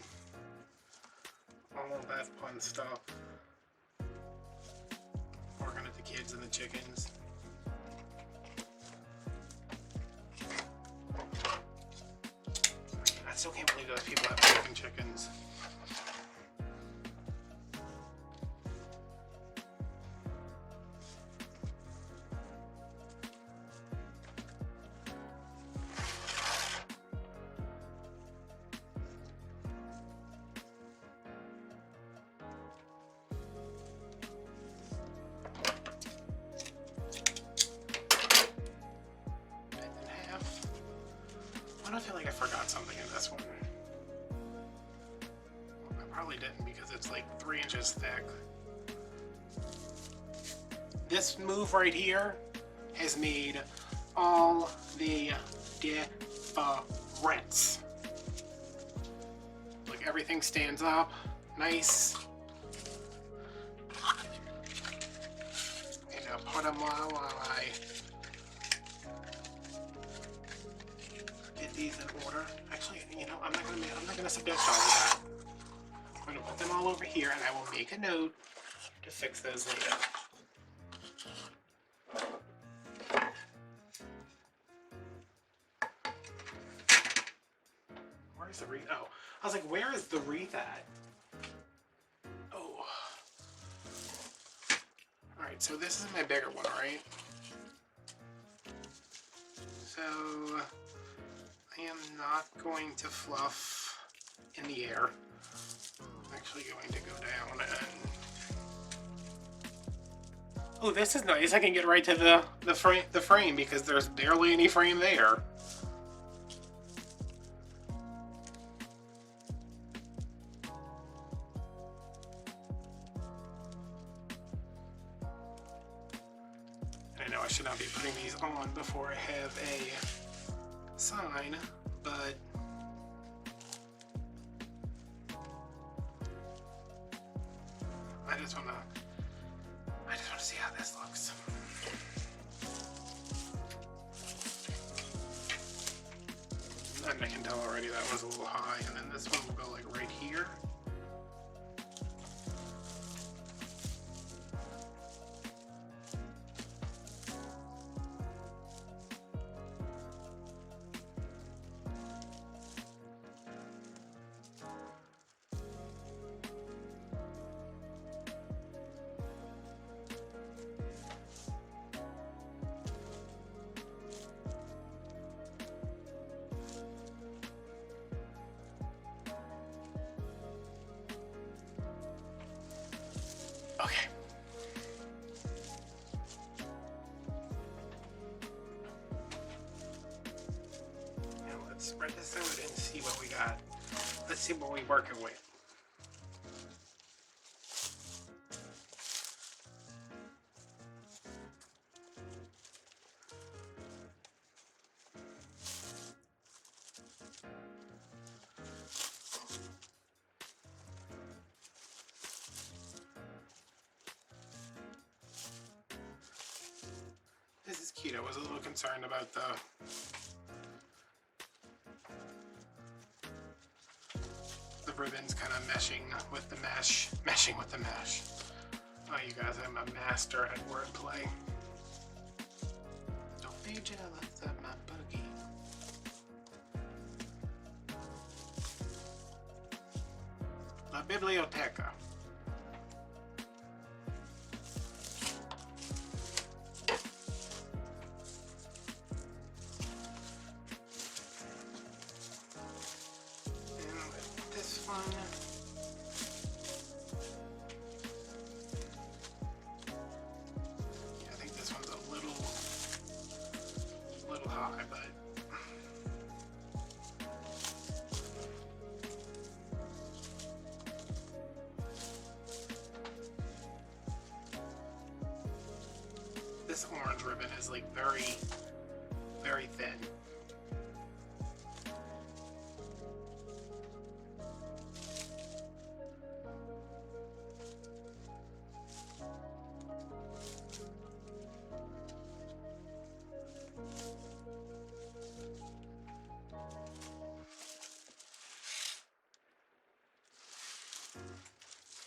all of that fun stuff. Barking at the kids and the chickens. I still can't believe those people have fucking chickens. I feel like I forgot something in this one. I probably didn't because it's like 3 inches thick. This move right here has made all the difference. Like, everything stands up nice. And I'll put them while I get these in order. Actually, you know, I'm not gonna subject all of that. I'm gonna put them all over here, and I will make a note to fix those later. Where's the wreath? Oh, I was like, where is the wreath at? Oh. All right, so this is my bigger one, right? So I am not going to fluff in the air. I'm actually going to go down and... Oh, this is nice. I can get right to the frame because there's barely any frame there. And I know I should not be putting these on before I have a sign, but I just want to see how this looks. end, I can tell already that one's a little high, and then this one will go like right here. Okay. Now let's spread this out and see what we got. Let's see what we're working with. This is cute. I was a little concerned about the ribbons kind of meshing with the mesh. Oh, you guys, I'm a master at wordplay. Don't be jealous of my boogie. La biblioteca. Yeah, I think this one's a little high, but this orange ribbon is like very, very thin.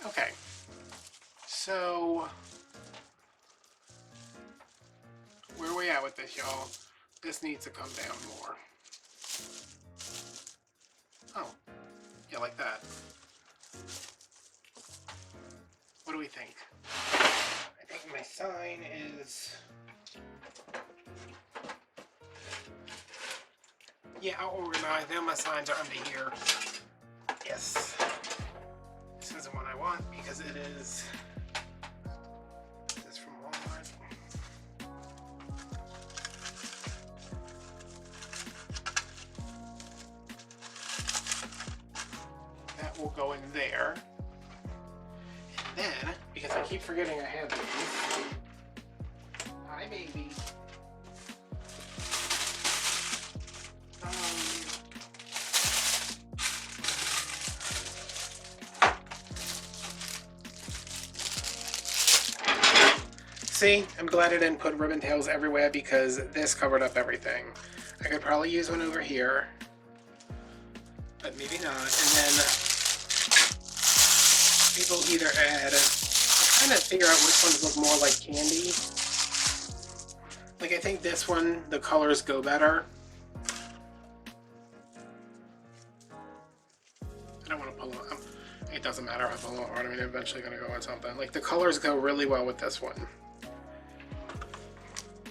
Okay, so where are we at with this, y'all? This needs to come down more. Oh, yeah, like that. What do we think? I think my sign is... Yeah, I'll organize them. My signs are under here. Yes. This is the one I want because it is... This is from Walmart. That will go in there. And then, because I keep forgetting I have these. Hi, baby. See, I'm glad I didn't put ribbon tails everywhere because this covered up everything. I could probably use one over here, but maybe not. And then people either add, I'm trying to figure out which ones look more like candy. Like I think this one, the colors go better. I don't want to pull them. It doesn't matter if I pull them apart. I mean, I'm eventually going to go on something. Like the colors go really well with this one.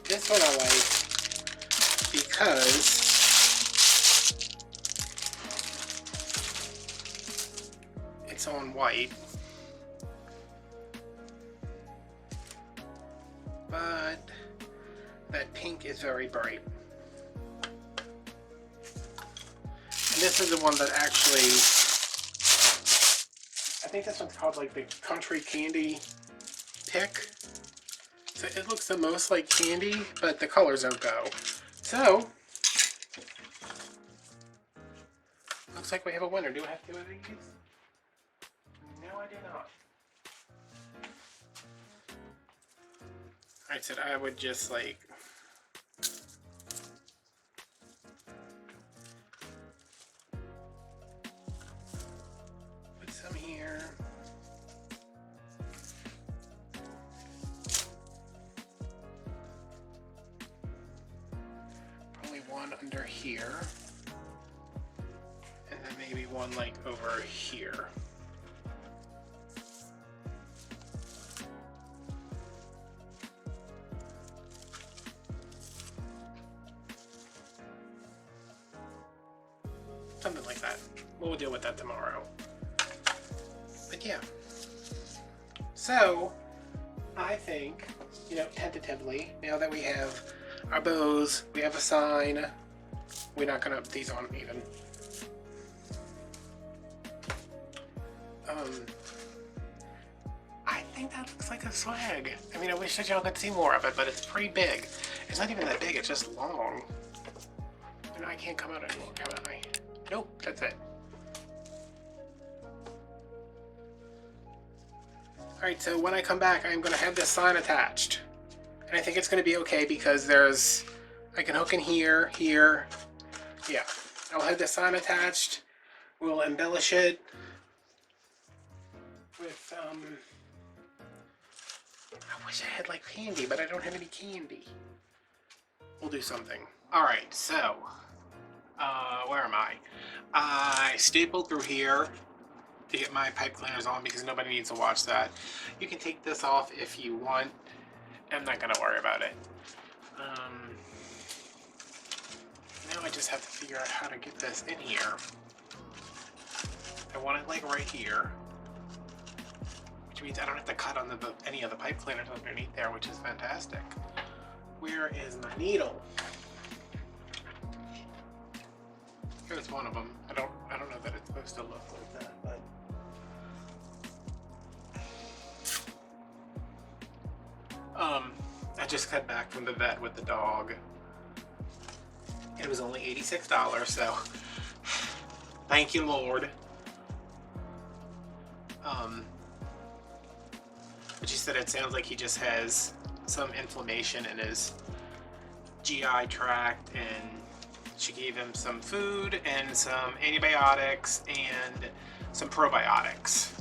This one I like because it's on white, but that pink is very bright. And this is the one that actually, I think this one's called like the Country Candy Pick. So it looks the most like candy, but the colors don't go. So, looks like we have a winner. Do I have 2 of these? No, I do not. I said I would just like here. And then maybe one like over here. Something like that. We'll deal with that tomorrow. But yeah. So, I think, you know, tentatively, now that we have our bows, we have a sign, we're not gonna put these on even. I think that looks like a swag. I mean, I wish that y'all could see more of it, but it's pretty big. It's not even that big, it's just long. And I can't come out anymore, can I? Nope, that's it. Alright, so when I come back, I'm going to have this sign attached. And I think it's going to be okay because there's, I can hook in here, here. Yeah, I'll have the sign attached. We'll embellish it with, I wish I had like candy, but I don't have any candy. We'll do something. Alright, so, where am I? I stapled through here to get my pipe cleaners on because nobody needs to watch that. You can take this off if you want. I'm not gonna worry about it. Now I just have to figure out how to get this in here. I want it like right here, which means I don't have to cut on any of the pipe cleaners underneath there, which is fantastic. Where is my needle? Here's one of them. I don't know that it's supposed to look like that, but I just got back from the vet with the dog. It was only $86, so thank you, Lord. But she said it sounds like he just has some inflammation in his GI tract, and she gave him some food and some antibiotics and some probiotics.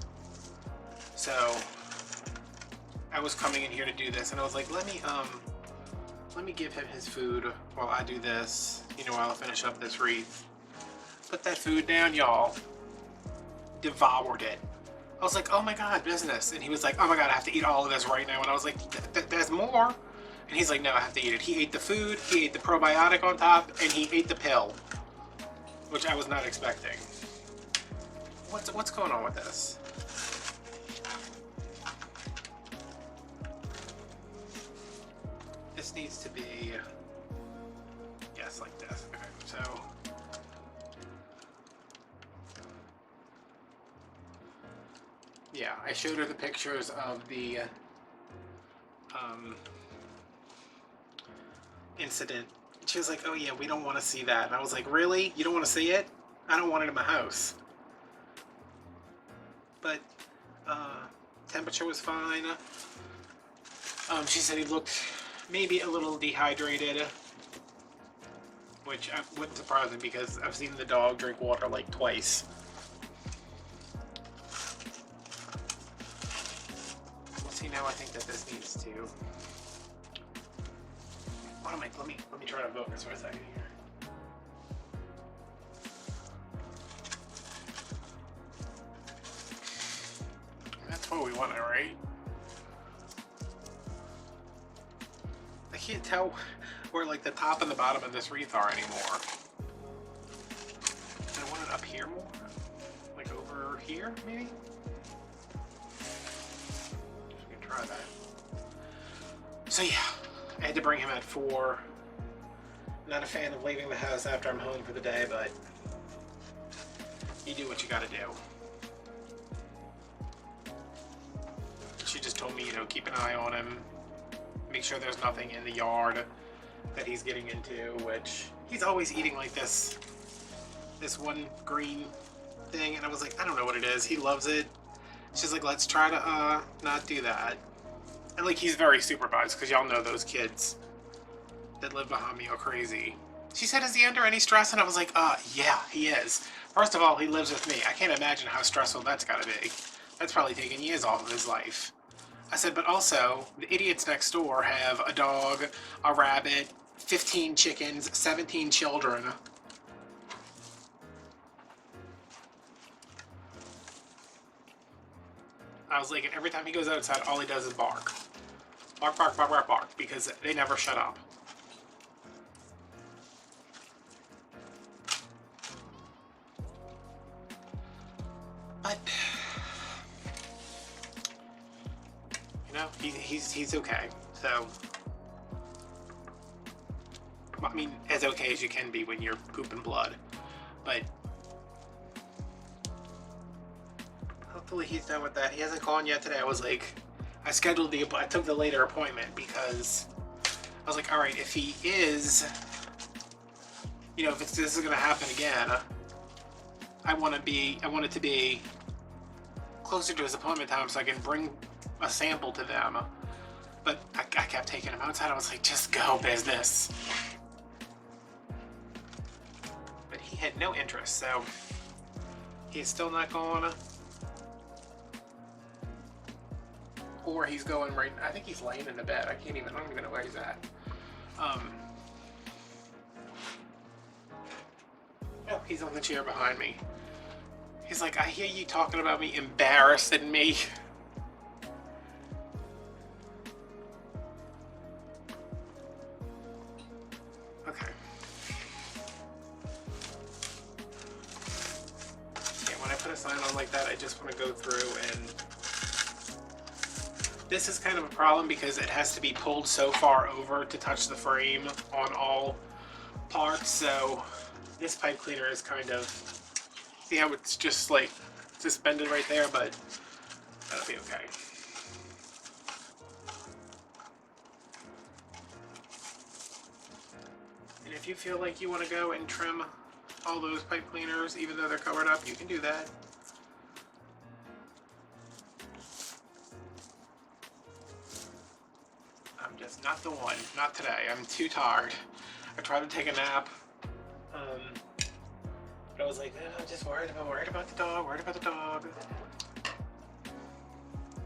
So I was coming in here to do this, and I was like, let me give him his food while I do this, you know, while I finish up this wreath. Put that food down, y'all. Devoured it. I was like, oh my God, business. And he was like, oh my God, I have to eat all of this right now. And I was like, there's more. And he's like, no, I have to eat it. He ate the food, he ate the probiotic on top, and he ate the pill, which I was not expecting. What's going on with this? This needs to be, yes, like this. Okay, so yeah, I showed her the pictures of the incident. She was like, oh yeah, we don't want to see that. And I was like, really? You don't want to see it? I don't want it in my house. But temperature was fine. She said he looked maybe a little dehydrated, which wouldn't surprise me because I've seen the dog drink water like twice. See, now I think that this needs to. What am I? Let me try to focus for a second here. That's what we wanted, right? I can't tell where like the top and the bottom of this wreath are anymore. I want it up here more, like over here, maybe. Try that. So yeah, I had to bring him at 4. Not a fan of leaving the house after I'm home for the day, but you do what you gotta do. She just told me, you know, keep an eye on him, make sure there's nothing in the yard that he's getting into, which he's always eating like this one green thing, and I was like, I don't know what it is, he loves it. She's like, let's try to not do that. And like, he's very supervised, because y'all know those kids that live behind me are crazy. She said, is he under any stress? And I was like, yeah, he is. First of all, he lives with me. I can't imagine how stressful that's gotta be. That's probably taken years off of his life. I said, but also, the idiots next door have a dog, a rabbit, 15 chickens, 17 children. I was like, and every time he goes outside, all he does is bark. Bark, bark, bark, bark, bark, because they never shut up. But, you know, he's okay, so. I mean, as okay as you can be when you're pooping blood, but hopefully he's done with that. He hasn't called yet today. I was like, I took the later appointment because I was like, all right, if he is, you know, if this is going to happen again, I want it to be closer to his appointment time so I can bring a sample to them. But I kept taking him outside. I was like, just go, business. But he had no interest, so he's still not going. Or he's going right. I think he's laying in the bed. I don't even know where he's at. Oh, he's on the chair behind me. He's like, I hear you talking about me embarrassing me. Okay. Yeah, when I put a sign on like that, I just want to go through and... This is kind of a problem because it has to be pulled so far over to touch the frame on all parts, so this pipe cleaner is kind of... See how it's just like suspended right there, but that'll be okay. And if you feel like you want to go and trim all those pipe cleaners, even though they're covered up, you can do that. I'm just not the one. Not today. I'm too tired. I tried to take a nap. But I was like, I'm just worried about the dog.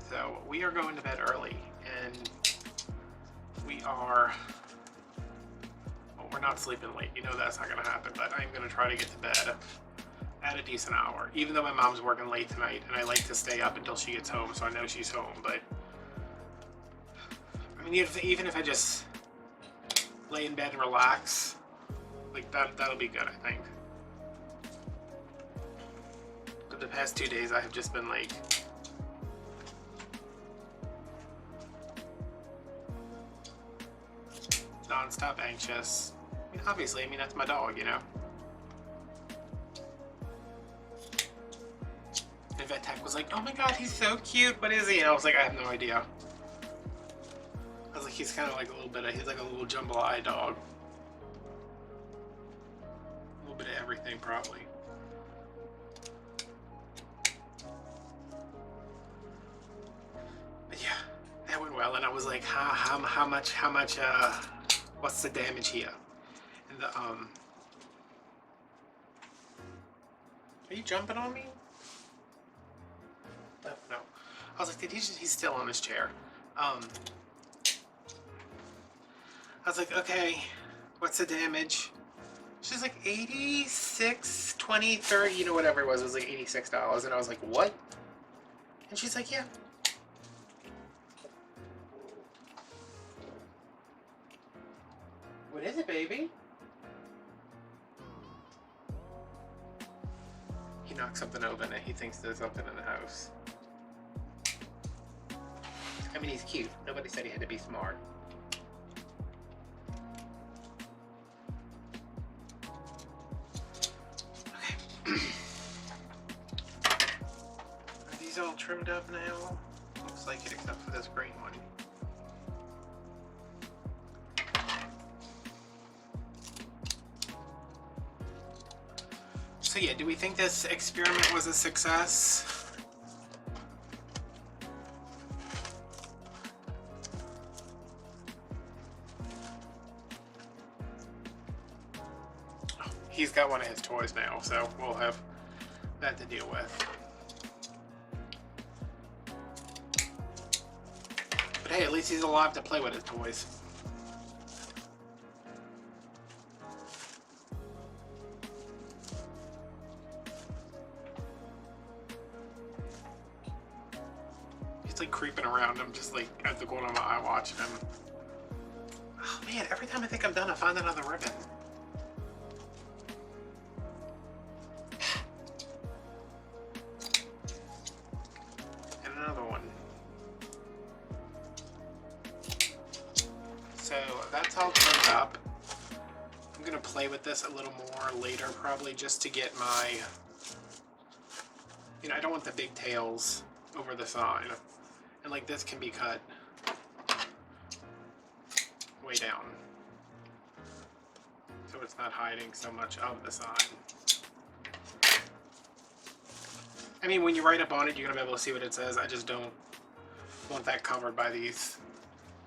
So we are going to bed early, and we're not sleeping late. You know that's not going to happen, but I'm going to try to get to bed at a decent hour. Even though my mom's working late tonight, and I like to stay up until she gets home, so I know she's home. But I mean, even if I just lay in bed and relax, like that'll be good, I think. But the past 2 days, I have just been like non-stop anxious. I mean, obviously, that's my dog, you know. And Vet Tech was like, "Oh my God, he's so cute. What is he?" And I was like, "I have no idea." I was like, "He's kind of like he's like a little jambalaya dog. A little bit of everything, probably." But yeah, that went well, and I was like, how much, what's the damage here? And the, are you jumping on me? Oh, no. I was like, he's still on his chair. I was like, okay, what's the damage? She's like, 86, 20, 30, you know, whatever it was like $86. And I was like, what? And she's like, yeah. What is it, baby? He knocked something over and he thinks there's something in the house. I mean, he's cute. Nobody said he had to be smart. Okay. Are these all trimmed up now? Looks like it, except for this green one. So yeah, do we think this experiment was a success? Oh, he's got one of his toys now, so we'll have that to deal with. But hey, at least he's alive to play with his toys. like creeping around. I'm just like at the corner of my eye watching him. Oh man, every time I think I'm done, I find another ribbon. And another one. So that's all turned up. I'm gonna play with this a little more later, probably just to get my, you know, I don't want the big tails over the sign. And like this can be cut way down, so it's not hiding so much of the sign. I mean, when you write up on it, you're gonna be able to see what it says. I just don't want that covered by these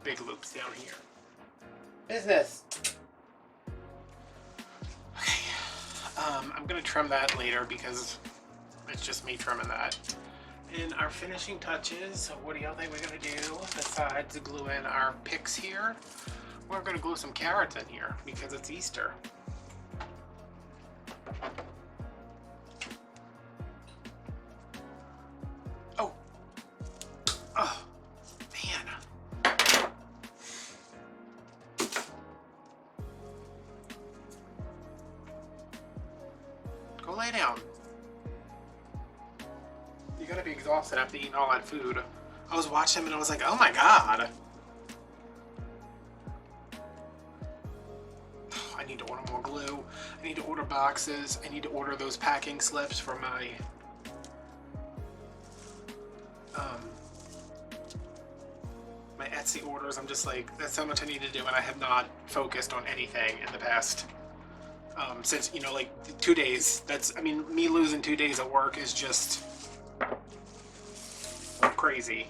big loops down here. Business. Okay, I'm gonna trim that later because it's just me trimming that. And our finishing touches, what do y'all think we're gonna do besides glue in our picks here? We're gonna glue some carrots in here because it's Easter. Oh, oh, man. Go lay down. You're gonna be exhausted after eating all that food. I was watching him and I was like, oh my god. I need to order more glue. I need to order boxes. I need to order those packing slips for my my Etsy orders. I'm just like, that's so much I need to do, and I have not focused on anything in the past since, you know, like 2 days. That's, I mean, me losing 2 days of work is just crazy.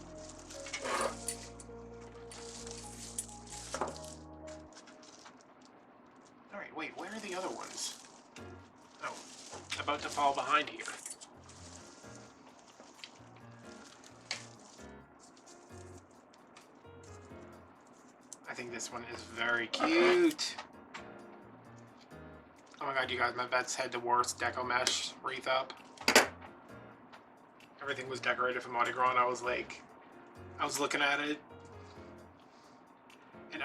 Alright, wait, where are the other ones? Oh, about to fall behind here. I think this one is very cute. Oh my god, you guys, my vets had the worst Deco mesh wreath up. Everything was decorated for Mardi Gras, and I was like, I was looking at it, and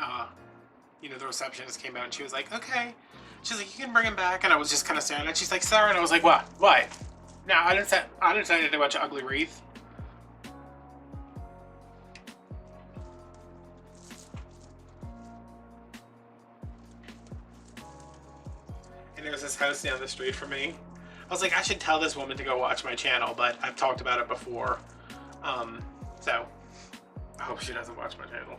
you know, the receptionist came out and she was like, okay. She's like, you can bring him back, and I was just kind of staring at it. She's like, sorry, and I was like, what? What? No, I didn't say anything about your ugly wreath. And there's this house down the street from me. I was like, I should tell this woman to go watch my channel, but I've talked about it before. So I hope she doesn't watch my channel.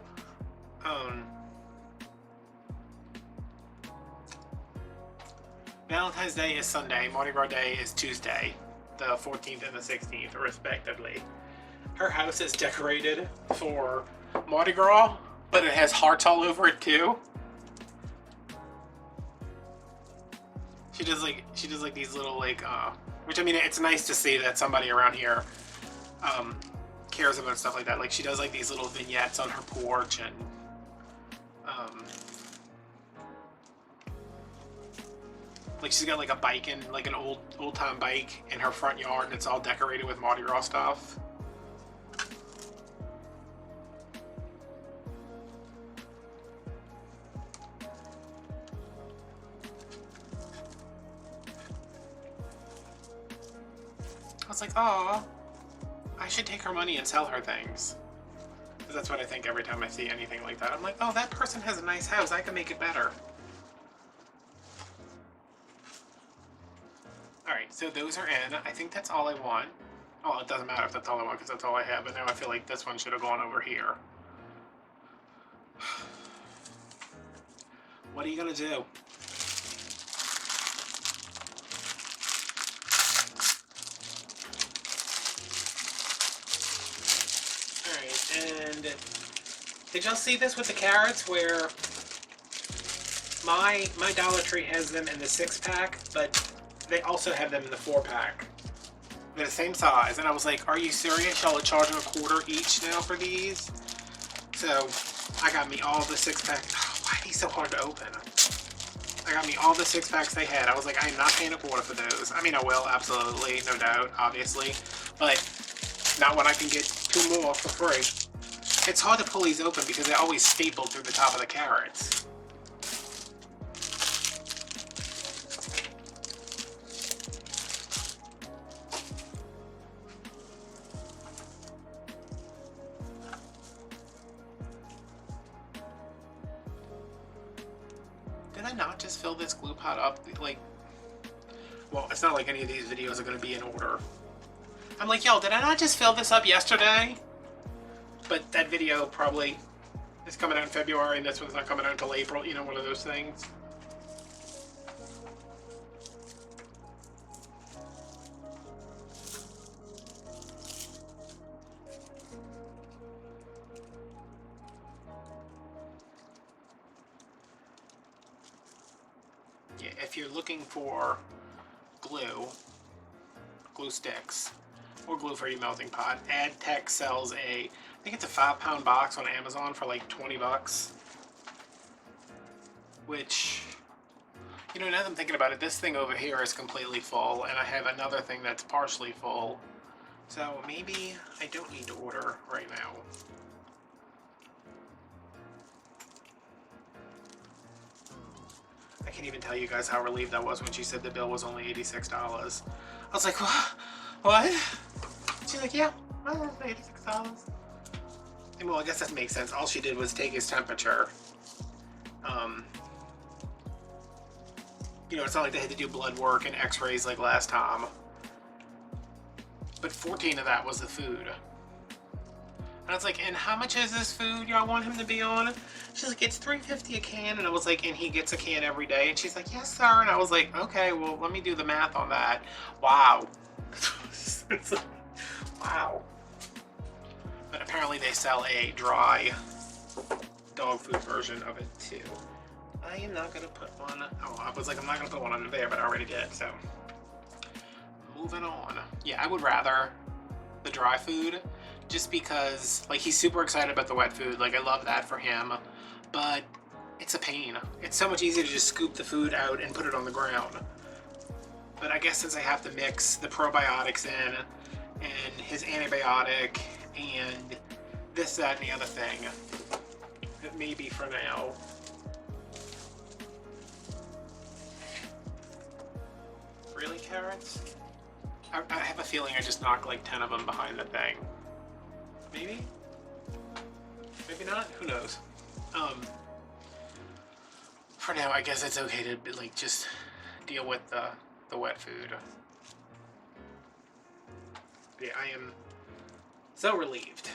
Valentine's Day is Sunday, Mardi Gras Day is Tuesday, the 14th and the 16th, respectively. Her house is decorated for Mardi Gras, but it has hearts all over it too. She does like these little like which, I mean, it's nice to see that somebody around here cares about stuff like that. Like, she does like these little vignettes on her porch, and like she's got like a bike, and like an old time bike in her front yard, and it's all decorated with Mardi Gras stuff. I was like, oh, I should take her money and sell her things. Because that's what I think every time I see anything like that. I'm like, oh, that person has a nice house. I can make it better. Alright, so those are in. I think that's all I want. Oh, it doesn't matter if that's all I want, because that's all I have. But now I feel like this one should have gone over here. What are you going to do? And did y'all see this with the carrots, where my Dollar Tree has them in the 6-pack, but they also have them in the 4-pack. They're the same size, and I was like, are you serious? Y'all are charging $1 each now for these? So I got me all the 6-pack. Oh, why are these so hard to open? I got me all the 6-packs they had. I was like, I'm not paying $1 for those. I mean, I will, absolutely, no doubt, obviously, but Not when I can get 2 more for free. It's hard to pull these open because they're always stapled through the top of the carrots. Did I not just fill this glue pot up? Like, well, it's not like any of these videos are going to be in order. I'm like, yo, did I not just fill this up yesterday? But that video probably is coming out in February and this one's not coming out until April, you know, one of those things. Yeah, if you're looking for glue sticks, or glue for your melting pot, AdTech sells I think it's a 5-pound box on Amazon for like 20 bucks. Which, you know, now that I'm thinking about it, this thing over here is completely full, and I have another thing that's partially full. So maybe I don't need to order right now. I can't even tell you guys how relieved I was when she said the bill was only $86. I was like, what? She's like, yeah, well, $86. And well, I guess that makes sense. All she did was take his temperature. You know, it's not like they had to do blood work and x-rays like last time. But 14 of that was the food. And I was like, and how much is this food y'all want him to be on? She's like, it's $3.50 a can. And I was like, and he gets a can every day? And she's like, yes, sir. And I was like, okay, well, let me do the math on that. Wow. Wow. But apparently they sell a dry dog food version of it too. I am not going to put one, oh, I was like, I'm not going to put one under there, but I already did, so. Moving on. Yeah, I would rather the dry food, just because, like, he's super excited about the wet food. Like, I love that for him, but it's a pain. It's so much easier to just scoop the food out and put it on the ground. But I guess since I have to mix the probiotics in, and his antibiotic, and this, that, and the other thing, it may be for now. Really, carrots? I have a feeling I just knocked like 10 of them behind the thing. Maybe? Maybe not? Who knows? For now, I guess it's okay to like just deal with the wet food. Yeah, I am so relieved.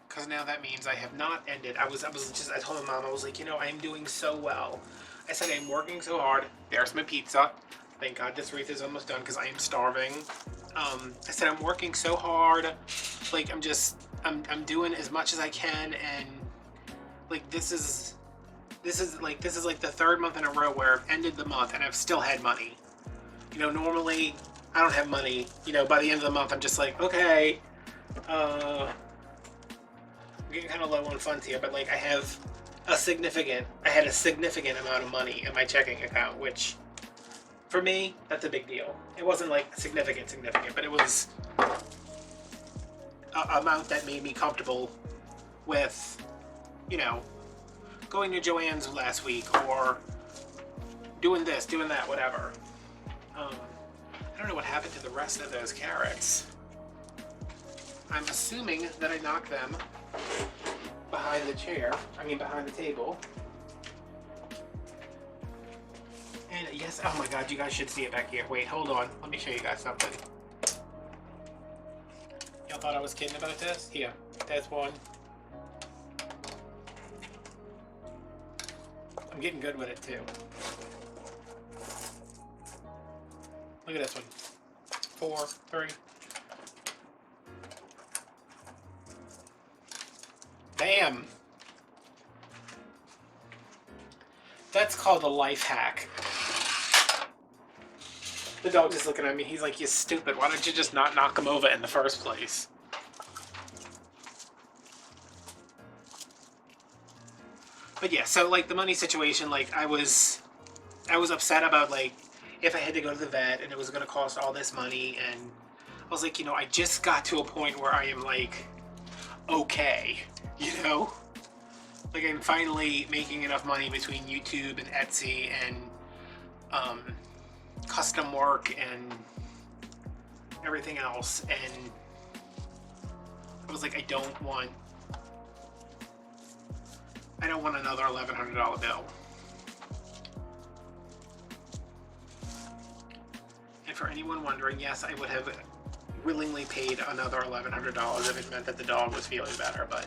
Because now that means I have not ended. I told my mom, I was like, you know, I'm doing so well. I said, I'm working so hard. There's my pizza. Thank God this wreath is almost done because I am starving. I said, I'm working so hard. Like, I'm doing as much as I can. And like, this is like the 3rd month in a row where I've ended the month and I've still had money. You know, normally I don't have money. You know, by the end of the month, I'm just like, okay, I'm getting kind of low on funds here, but like I had a significant amount of money in my checking account, which for me, that's a big deal. It wasn't like significant, but it was an amount that made me comfortable with, you know, going to Joann's last week or doing this, doing that, whatever. I don't know what happened to the rest of those carrots. I'm assuming that I knocked them behind the behind the table. And yes, oh my God, you guys should see it back here. Wait, hold on. Let me show you guys something. Y'all thought I was kidding about this? Here, there's one. I'm getting good with it too. Look at this one. 4, 3. Bam! That's called a life hack. The dog is looking at me. He's like, you stupid. Why don't you just not knock him over in the first place? But yeah, so like the money situation, like I was upset about like if I had to go to the vet and it was going to cost all this money, and I was like, you know, I just got to a point where I am like okay, you know, like I'm finally making enough money between YouTube and Etsy and custom work and everything else, and I was like, I don't want another $1,100 bill. And for anyone wondering, yes, I would have willingly paid another $1,100 if it meant that the dog was feeling better, but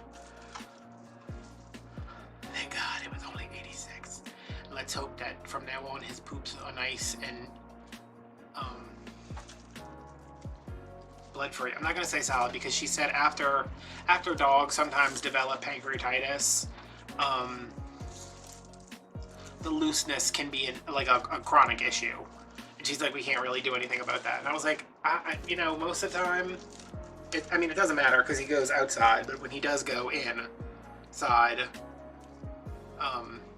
thank God it was only 86. Let's hope that from now on his poops are nice and blood-free. I'm not going to say solid because she said after dogs sometimes develop pancreatitis, the looseness can be like a chronic issue. And she's like, we can't really do anything about that. And I was like, you know, most of the time, I mean, it doesn't matter because he goes outside, but when he does go inside,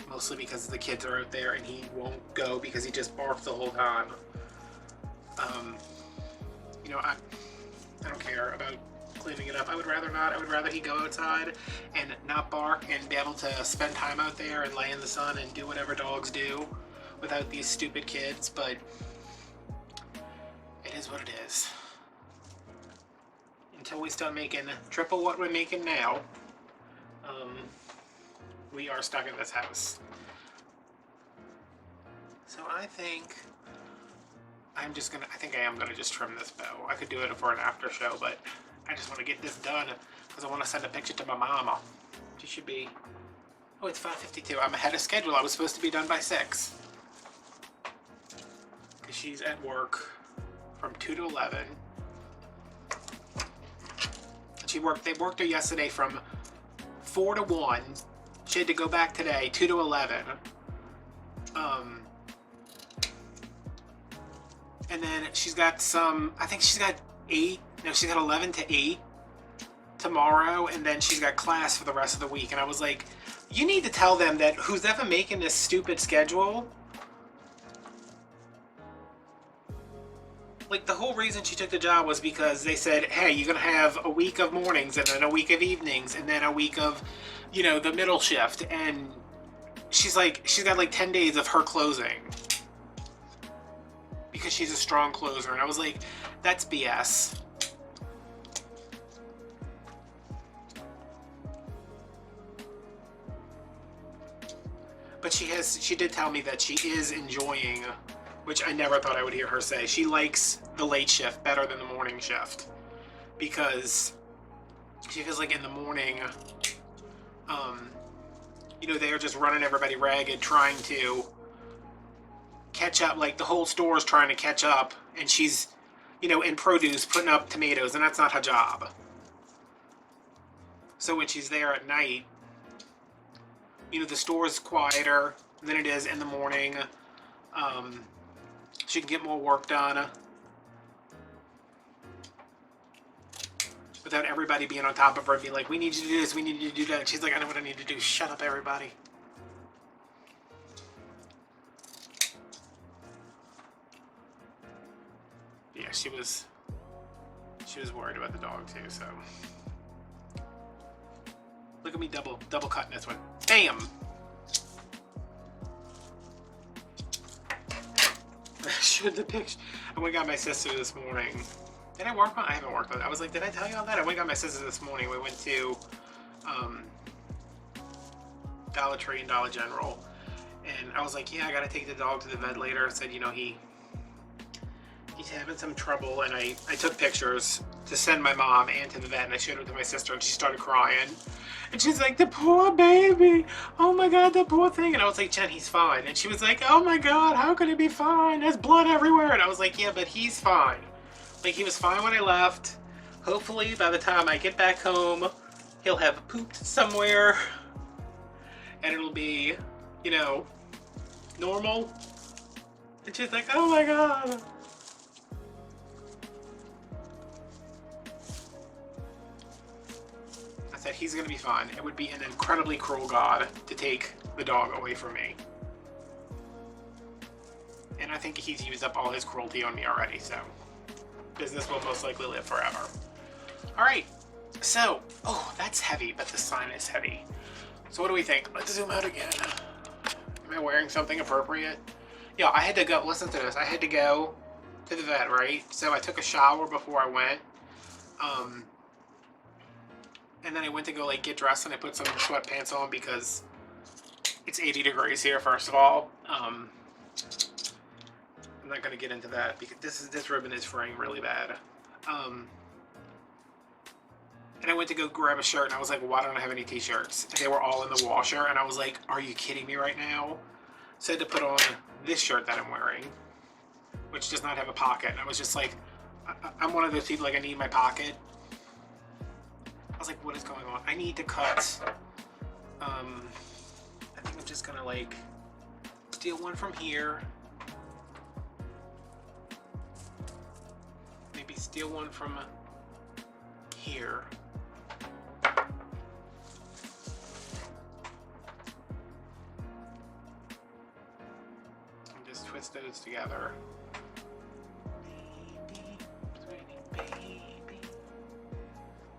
mostly because the kids are out there and he won't go because he just barks the whole time. You know, I don't care about cleaning it up. I would rather not. I would rather he go outside and not bark and be able to spend time out there and lay in the sun and do whatever dogs do without these stupid kids, but it is what it is. Until we start making triple what we're making now, we are stuck in this house. So I think I am gonna just trim this bow. I could do it for an after show, but I just want to get this done because I want to send a picture to my mama. She should be, oh, it's 5:52. I'm ahead of schedule. I was supposed to be done by 6. Because she's at work from 2 to 11. They worked her yesterday from 4 to 1. She had to go back today, 2 to 11. And then she's got I think she's got 8, no, she's got 11 to 8 tomorrow, and then she's got class for the rest of the week. And I was like, you need to tell them that who's ever making this stupid schedule, like the whole reason she took the job was because they said, hey, you're gonna have a week of mornings and then a week of evenings and then a week of, you know, the middle shift. And she's got like 10 days of her closing because she's a strong closer. And I was like, that's BS. But she did tell me that she is enjoying, which I never thought I would hear her say, she likes the late shift better than the morning shift because she feels like in the morning, you know, they're just running everybody ragged trying to catch up, like the whole store is trying to catch up, and she's, you know, in produce putting up tomatoes, and that's not her job. So when she's there at night, you know, the store is quieter than it is in the morning. She can get more work done without everybody being on top of her and being like, we need you to do this, we need you to do that. She's like, I know what I need to do. Shut up, everybody. Yeah, she was worried about the dog too, so. Look at me double cutting this one. Bam! I showed the picture. I went and got my sister this morning. Did I work on it? I haven't worked on it. I was like, did I tell you all that? I went and got my sister this morning. We went to Dollar Tree and Dollar General. And I was like, yeah, I gotta take the dog to the vet later. I said, you know, he's having some trouble. And I took pictures to send my mom and to the vet. And I showed them to my sister and she started crying. And she's like, the poor baby. Oh my God, the poor thing. And I was like, Jen, he's fine. And she was like, oh my God, how could he be fine? There's blood everywhere. And I was like, yeah, but he's fine. Like, he was fine when I left. Hopefully, by the time I get back home, he'll have pooped somewhere. And it'll be, you know, normal. And she's like, oh my God. I said, he's gonna be fine. It would be an incredibly cruel God to take the dog away from me. And I think he's used up all his cruelty on me already, so business will most likely live forever. All right, so, oh, that's heavy, but the sign is heavy. So what do we think? Let's zoom out again. Am I wearing something appropriate? Yeah, I had to go, listen to this. I had to go to the vet, right? So I took a shower before I went. And then I went to go like get dressed and I put some sweatpants on because it's 80 degrees here, first of all. I'm not gonna get into that because this ribbon is fraying really bad. And I went to go grab a shirt and I was like, well, why don't I have any t-shirts? And they were all in the washer and I was like, are you kidding me right now? So I had to put on this shirt that I'm wearing, which does not have a pocket. And I was just like, I'm one of those people, like, I need my pocket. I was like, what is going on? I need to cut, I think I'm just gonna like steal one from here. Maybe steal one from here. And just twist those together.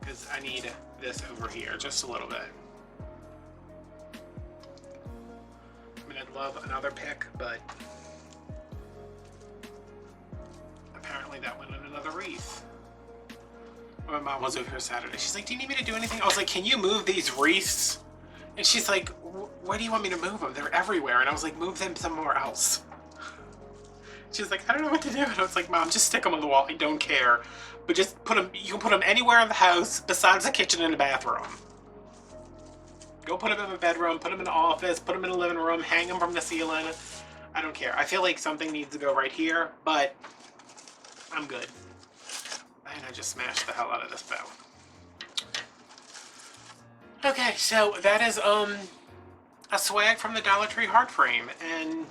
Because I need this over here just a little bit. I mean, I'd love another pick, but apparently that went in another wreath. My mom was over here Saturday. She's like, do you need me to do anything? I was like, can you move these wreaths? And she's like, where do you want me to move them? They're everywhere. And I was like, move them somewhere else. She's like, I don't know what to do. And I was like, Mom, just stick them on the wall. I don't care. But just put them, you can put them anywhere in the house besides the kitchen and the bathroom. Go put them in the bedroom, put them in the office, put them in the living room, hang them from the ceiling. I don't care. I feel like something needs to go right here, but I'm good. And I just smashed the hell out of this bow. Okay, so that is a swag from the Dollar Tree heart frame, and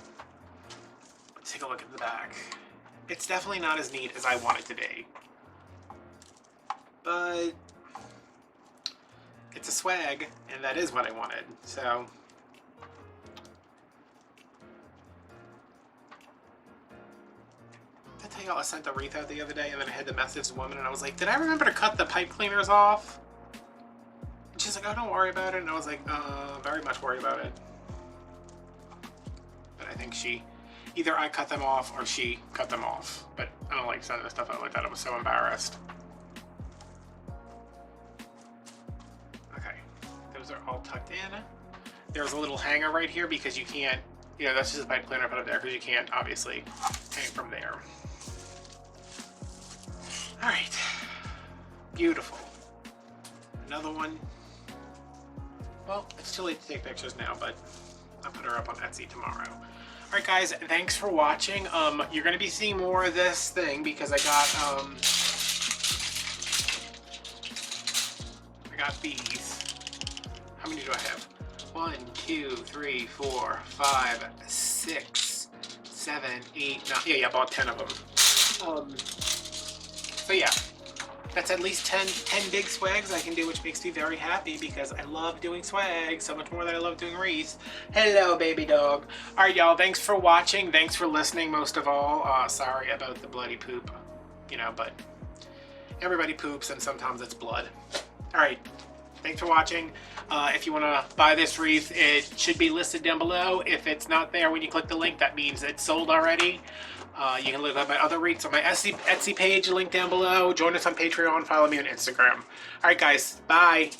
let's take a look at the back. It's definitely not as neat as I want it to be, but it's a swag, and that is what I wanted. So did I tell y'all I sent the wreath out the other day, and then I had to message the woman, and I was like, did I remember to cut the pipe cleaners off? And she's like, oh, don't worry about it. And I was like, very much worry about it. But I think either I cut them off or she cut them off. But I don't like sending stuff out like that. I was so embarrassed. Okay, those are all tucked in. There's a little hanger right here because you can't, that's just a pipe cleaner I put up there because you can't obviously hang from there. All right, beautiful. Another one. Well, it's too late to take pictures now, but I'll put her up on Etsy tomorrow. All right, guys, thanks for watching. You're gonna be seeing more of this thing because I got these. How many do I have? 1, 2, 3, 4, 5, 6, 7, 8, 9. Yeah, I bought 10 of them. So yeah, that's at least 10 big swags I can do, which makes me very happy because I love doing swags so much more than I love doing wreaths. Hello, baby dog. All right, y'all, thanks for watching. Thanks for listening, most of all. Sorry about the bloody poop, but everybody poops and sometimes it's blood. All right, thanks for watching. If you want to buy this wreath, it should be listed down below. If it's not there when you click the link, that means it's sold already. You can look at my other wreaths on my Etsy page, link down below. Join us on Patreon, follow me on Instagram. All right, guys, bye.